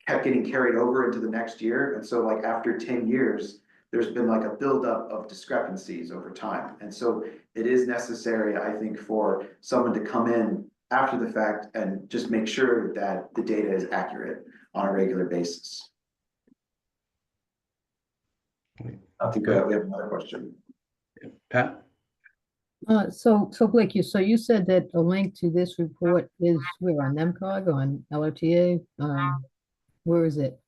kept getting carried over into the next year. And so like after 10 years, there's been like a buildup of discrepancies over time. And so it is necessary, I think, for someone to come in after the fact and just make sure that the data is accurate on a regular basis. I think we have another question. Pat? So Blake, you said that a link to this report is where on NMCOG, on LRTA? Where is it?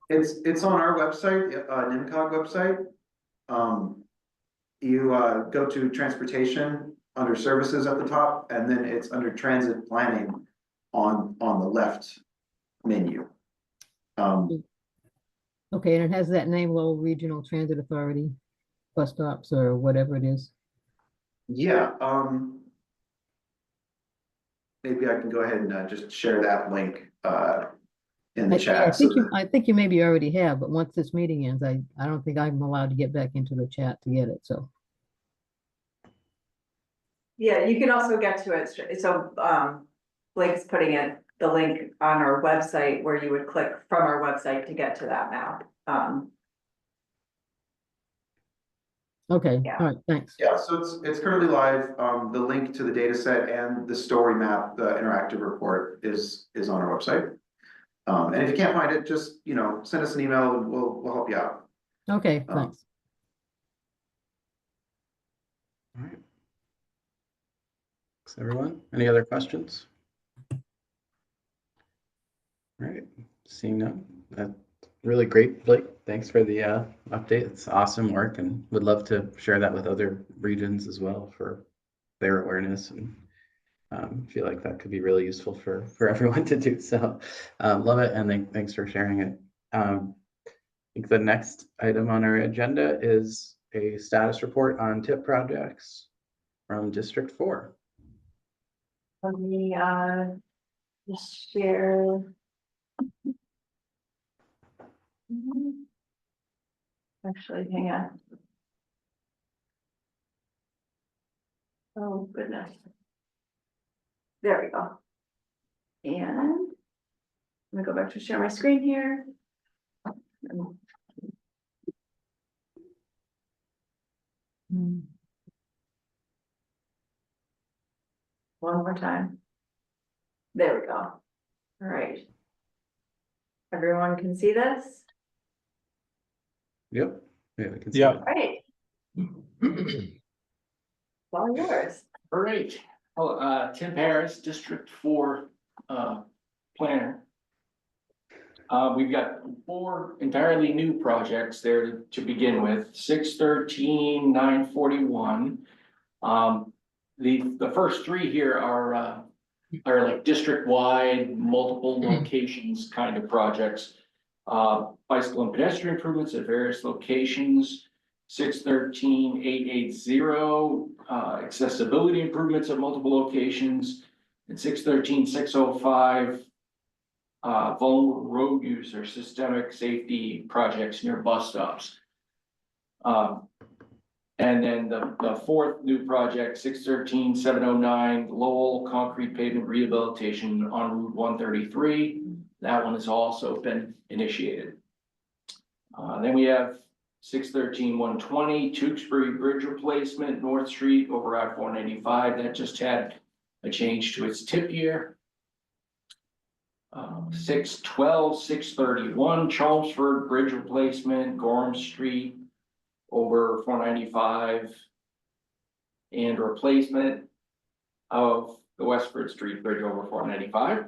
It's on our website, NMCOG website. You go to transportation under services at the top, and then it's under transit planning on the left menu. Okay, and it has that name, Lowell Regional Transit Authority, bus stops or whatever it is. Yeah, maybe I can go ahead and just share that link in the chat. I think you maybe already have, but once this meeting ends, I don't think I'm allowed to get back into the chat to get it, so. Yeah, you can also get to it. So Blake's putting the link on our website where you would click from our website to get to that map. Okay, Yeah. all right, thanks. Yeah, so it's currently live. The link to the data set and the story map, the interactive report is on our website. And if you can't find it, just send us an email and we'll help you out. Okay, thanks. All right. Thanks, everyone. Any other questions? All right, seeing none. That's really great, Blake. Thanks for the update. It's awesome work, and would love to share that with other regions as well for their awareness, and feel like that could be really useful for everyone to do. So love it, and thanks for sharing it. think the next item on our agenda is a status report on TIP projects from District 4. Let me, just share. Actually, hang on. Oh, goodness. There we go. And I'm gonna go back to share my screen here. One more time. There we go. All right. Everyone can see this? Yep. Yeah, we can see Yeah. it. All right. All yours. All right, Tim Harris, District 4 planner. We've got 4 entirely new projects there to begin with, 613, 941. The first 3 here are like district-wide, multiple locations kind of projects. Bicycle and pedestrian improvements at various locations. 613-880, accessibility improvements at multiple locations, and 613-605, vulnerable road user systemic safety projects near bus stops. And then the 4th new project, 613-709, Lowell concrete pavement rehabilitation on Route 133. That one has also been initiated. Then we have 613-120, Tewksbury Bridge replacement, North Street over I-495. That just had a change to its tip year. 612-631, Chelmsford Bridge replacement, Gorham Street over 495. And replacement of the Westford Street Bridge over 495.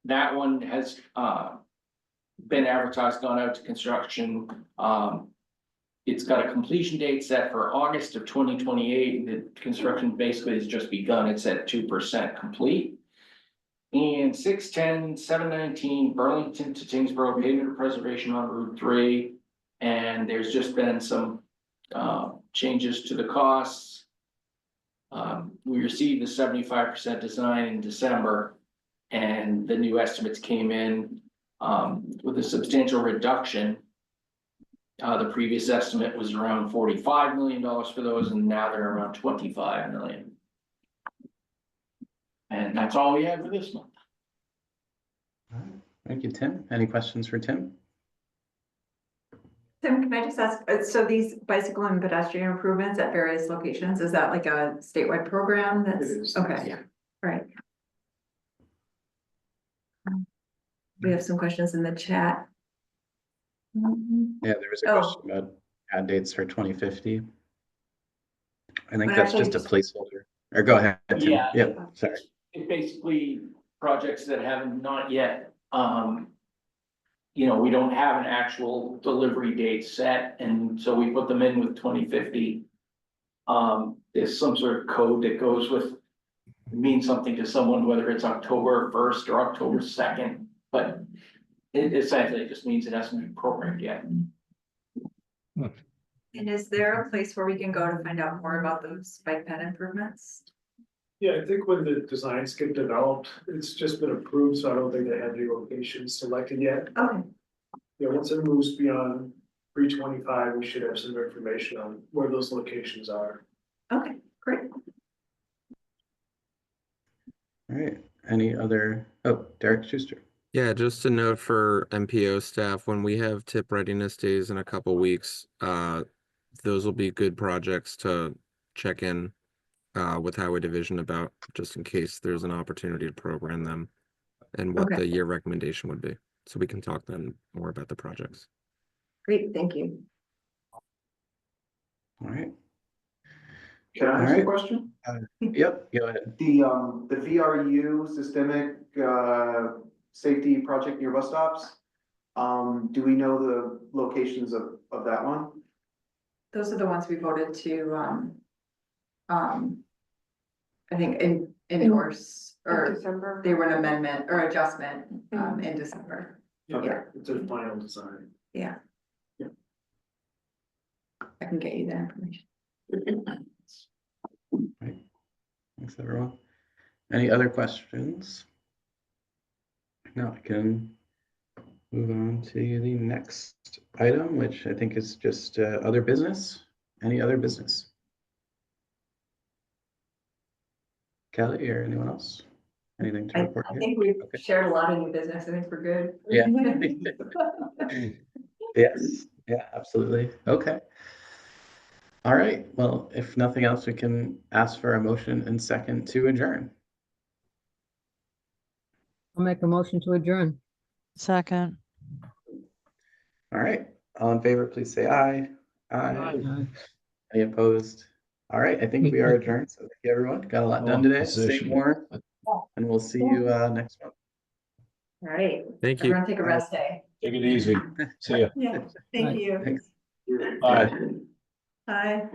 That one has been advertised, gone out to construction. It's got a completion date set for August of 2028. The construction basically has just begun. It's at 2% complete. And 610-719 Burlington to Tingsboro pavement preservation on Route 3. And there's just been some changes to the costs. We received the 75% design in December, and the new estimates came in with a substantial reduction. The previous estimate was around $45 million for those, and now they're around $25 million. And that's all we have for this month. All right. Thank you, Tim. Any questions for Tim? Tim, can I just ask, so these bicycle and pedestrian improvements at various locations, is that like a statewide program? That's It is. okay. Yeah. Right. We have some questions in the chat. Yeah, there was a Oh. question about add dates for 2050. I think But that's actually just a placeholder. Or go ahead, Tim. Yeah. Yep, sorry. It's basically projects that have not yet, we don't have an actual delivery date set, and so we put them in with 2050. There's some sort of code that goes with, means something to someone, whether it's October 1st or October 2nd, but it essentially just means it hasn't been programmed yet. And is there a place where we can go to find out more about those bike ped improvements? Yeah, I think when the designs get developed, it's just been approved, so I don't think they have the locations selected yet. Okay, Yeah, once it moves beyond 325, we should have some information on where those locations are. okay, great. All right. Any other? Oh, Derek Schuster. Yeah, just a note for MPO staff, when we have tip readiness days in a couple weeks, those will be good projects to check in with Highway Division about, just in case there's an opportunity to program them and what Okay. the year recommendation would be. So we can talk then more about the projects. Great, thank you. All right. Can I ask Alright. a question? Yep, go ahead. The VRU systemic safety project near bus stops. Do we know the locations of that one? Those are the ones we voted to, I think endorse, or December. they were an amendment or adjustment, in December. Okay. It's a final design. Yeah. Yeah. I can get you that information. Right. Thanks, everyone. Any other questions? No, I can move on to the next item, which I think is just other business. Any other business? Kelly or anyone else? Anything to I report here? think we've Okay. shared a lot of new business. I think we're good. Yeah. Yes, yeah, absolutely. Okay. All right. Well, if nothing else, we can ask for a motion and second to adjourn. I'll make a motion to adjourn. Second. All right. All in favor, please say aye. Aye. Aye. Any opposed? All right. I think we are adjourned. So thank you, everyone. Got a lot done Oh, today. Stay position. warm, and we'll see you next month. All right. Thank you. Everyone take a rest day. Take it easy. See ya. Yeah, thank Right. you. Thanks. Bye. Bye.